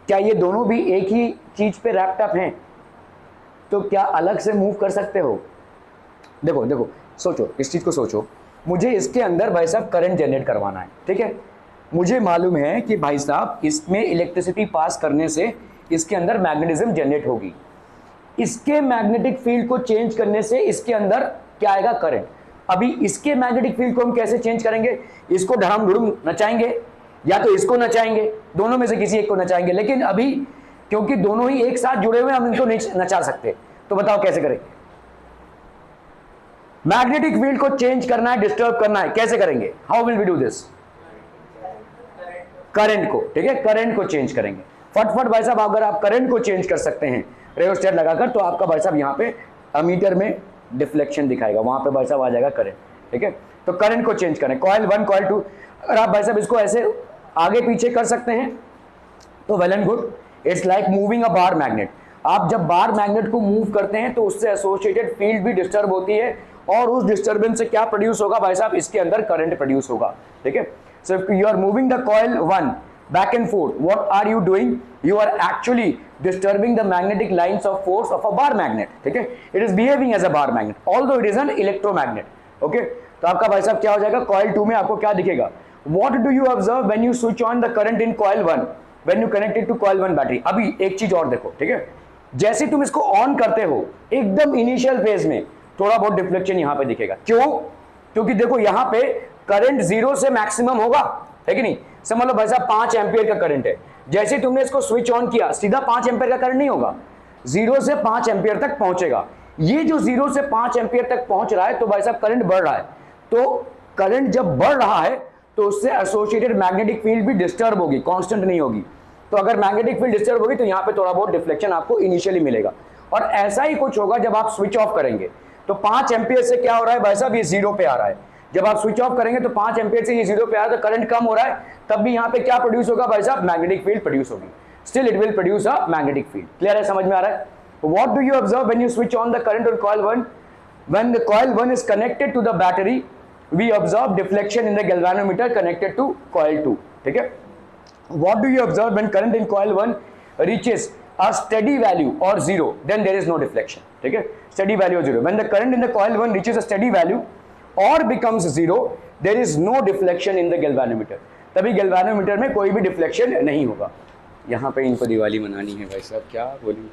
क्या ये दोनों भी एक ही चीज पे रैप्ट अप हैं? तो क्या अलग से मूव कर सकते हो? देखो देखो, सोचो, इस चीज को सोचो। मुझे इसके अंदर भाई साहब करंट जनरेट करवाना है, ठीक है। मुझे मालूम है कि भाई साहब इसमें इलेक्ट्रिसिटी पास करने से इसके अंदर मैग्नेटिज्म जनरेट होगी। इसके मैग्नेटिक फील्ड को चेंज करने से इसके अंदर क्या आएगा? करंट। अभी इसके मैग्नेटिक फील्ड को हम कैसे चेंज करेंगे? इसको ढड़म ढुड़म नचाएंगे, या तो इसको नचाएंगे, दोनों में से किसी एक को नचाएंगे। लेकिन अभी क्योंकि दोनों ही एक साथ जुड़े हुए हम इनको नहीं नचा सकते, तो बताओ कैसे करें? मैग्नेटिक फील्ड को चेंज करना है, डिस्टर्ब करना है, कैसे करेंगे? How will we do this? Current को, ठीक है, करंट को चेंज करेंगे। फटफट भाई साहब, अगर आप करंट को चेंज कर सकते हैं रेयोस्टेट लगाकर, तो आपका भाई साहब यहाँ पे अमीटर में डिफ्लेक्शन दिखाएगा, वहां पे भाई साहब आ जाएगा करंट, ठीक है। तो करंट को चेंज करें, कॉइल 1 कॉइल 2, अगर आप भाई साहब इसको ऐसे आगे पीछे कर सकते हैं तो well and good. It's like moving a bar magnet. आप जब बार मैग्नेट को मूव करते हैं तो उससे एसोसिएटेड फील्ड भी डिस्टर्ब होती है, और उस डिस्टर्बेंस से क्या प्रोड्यूस होगा भाई साहब? इसके अंदर करंट प्रोड्यूस होगा, ठीक है। So if you are moving the coil 1 back and forth, what are you doing? You are actually disturbing the magnetic lines of force of a bar magnet, ठीक है। It is behaving as a bar magnet, although it is an electromagnet, okay। तो आपका भाई साहब क्या हो जाएगा? Coil 2 में आपको क्या दिखेगा? What do you observe when you switch on the current in coil 1? When you connect it to coil 1 battery? अभी एक चीज और देखो, ठीक है। जैसे तुम इसको ऑन करते हो, एकदम इनिशियल फेज में थोड़ा बहुत डिफ्लेक्शन यहां पे दिखेगा। क्यों? क्योंकि देखो यहां पे करंट 0 से मैक्सिमम होगा, है कि नहीं। समझ लो भाई साहब 5 एम्पियर का करंट है, जैसे तुमने इसको स्विच ऑन किया सीधा 5 एम्पियर का करंट नहीं होगा, 0 से 5 एम्पियर तक पहुंचेगा। ये जो 0 से 5 एम्पियर तक पहुंच रहा है तो भाई साहब करंट बढ़ रहा है। तो करंट जब बढ़ रहा है तो उससे एसोसिएटेड मैग्नेटिक फील्ड भी डिस्टर्ब होगी, कांस्टेंट नहीं होगी। तो अगर मैग्नेटिक फील्ड डिस्टर्ब होगी तो यहाँ पे थोड़ा बहुत डिफ्लेक्शन आपको इनिशियली मिलेगा। और ऐसा ही कुछ होगा जब आप स्विच ऑफ करेंगे तो 5 एम्पियर से क्या हो रहा है भाई साहब, ये 0 पे आ रहा है। जब आप स्विच ऑफ करेंगे तो 5 एम्पियर से ये 0 पे आ रहा है, तो करंट कम हो रहा है, तब भी यहाँ पे क्या प्रोड्यूस होगा भाई साहब, मैग्नेटिक फील्ड प्रोड्यूस होगी। Still it will produce a magnetic field. Clear है, समझ में आ रहा है। What do you observe when you switch on the current on coil 1? When the coil 1 is connected to the battery, we observe deflection in the galvanometer connected to coil 2. ठीक है। What do you observe when current in coil 1 reaches a steady value or 0? Then there is no deflection. ठीक है, steady value or 0. When the current in the coil 1 reaches a steady value or becomes 0, there is no deflection in the galvanometer. तभी galvanometer में कोई भी deflection नहीं होगा। यहाँ पे इनको दिवाली मनानी है भाई साहब, क्या बोलूं।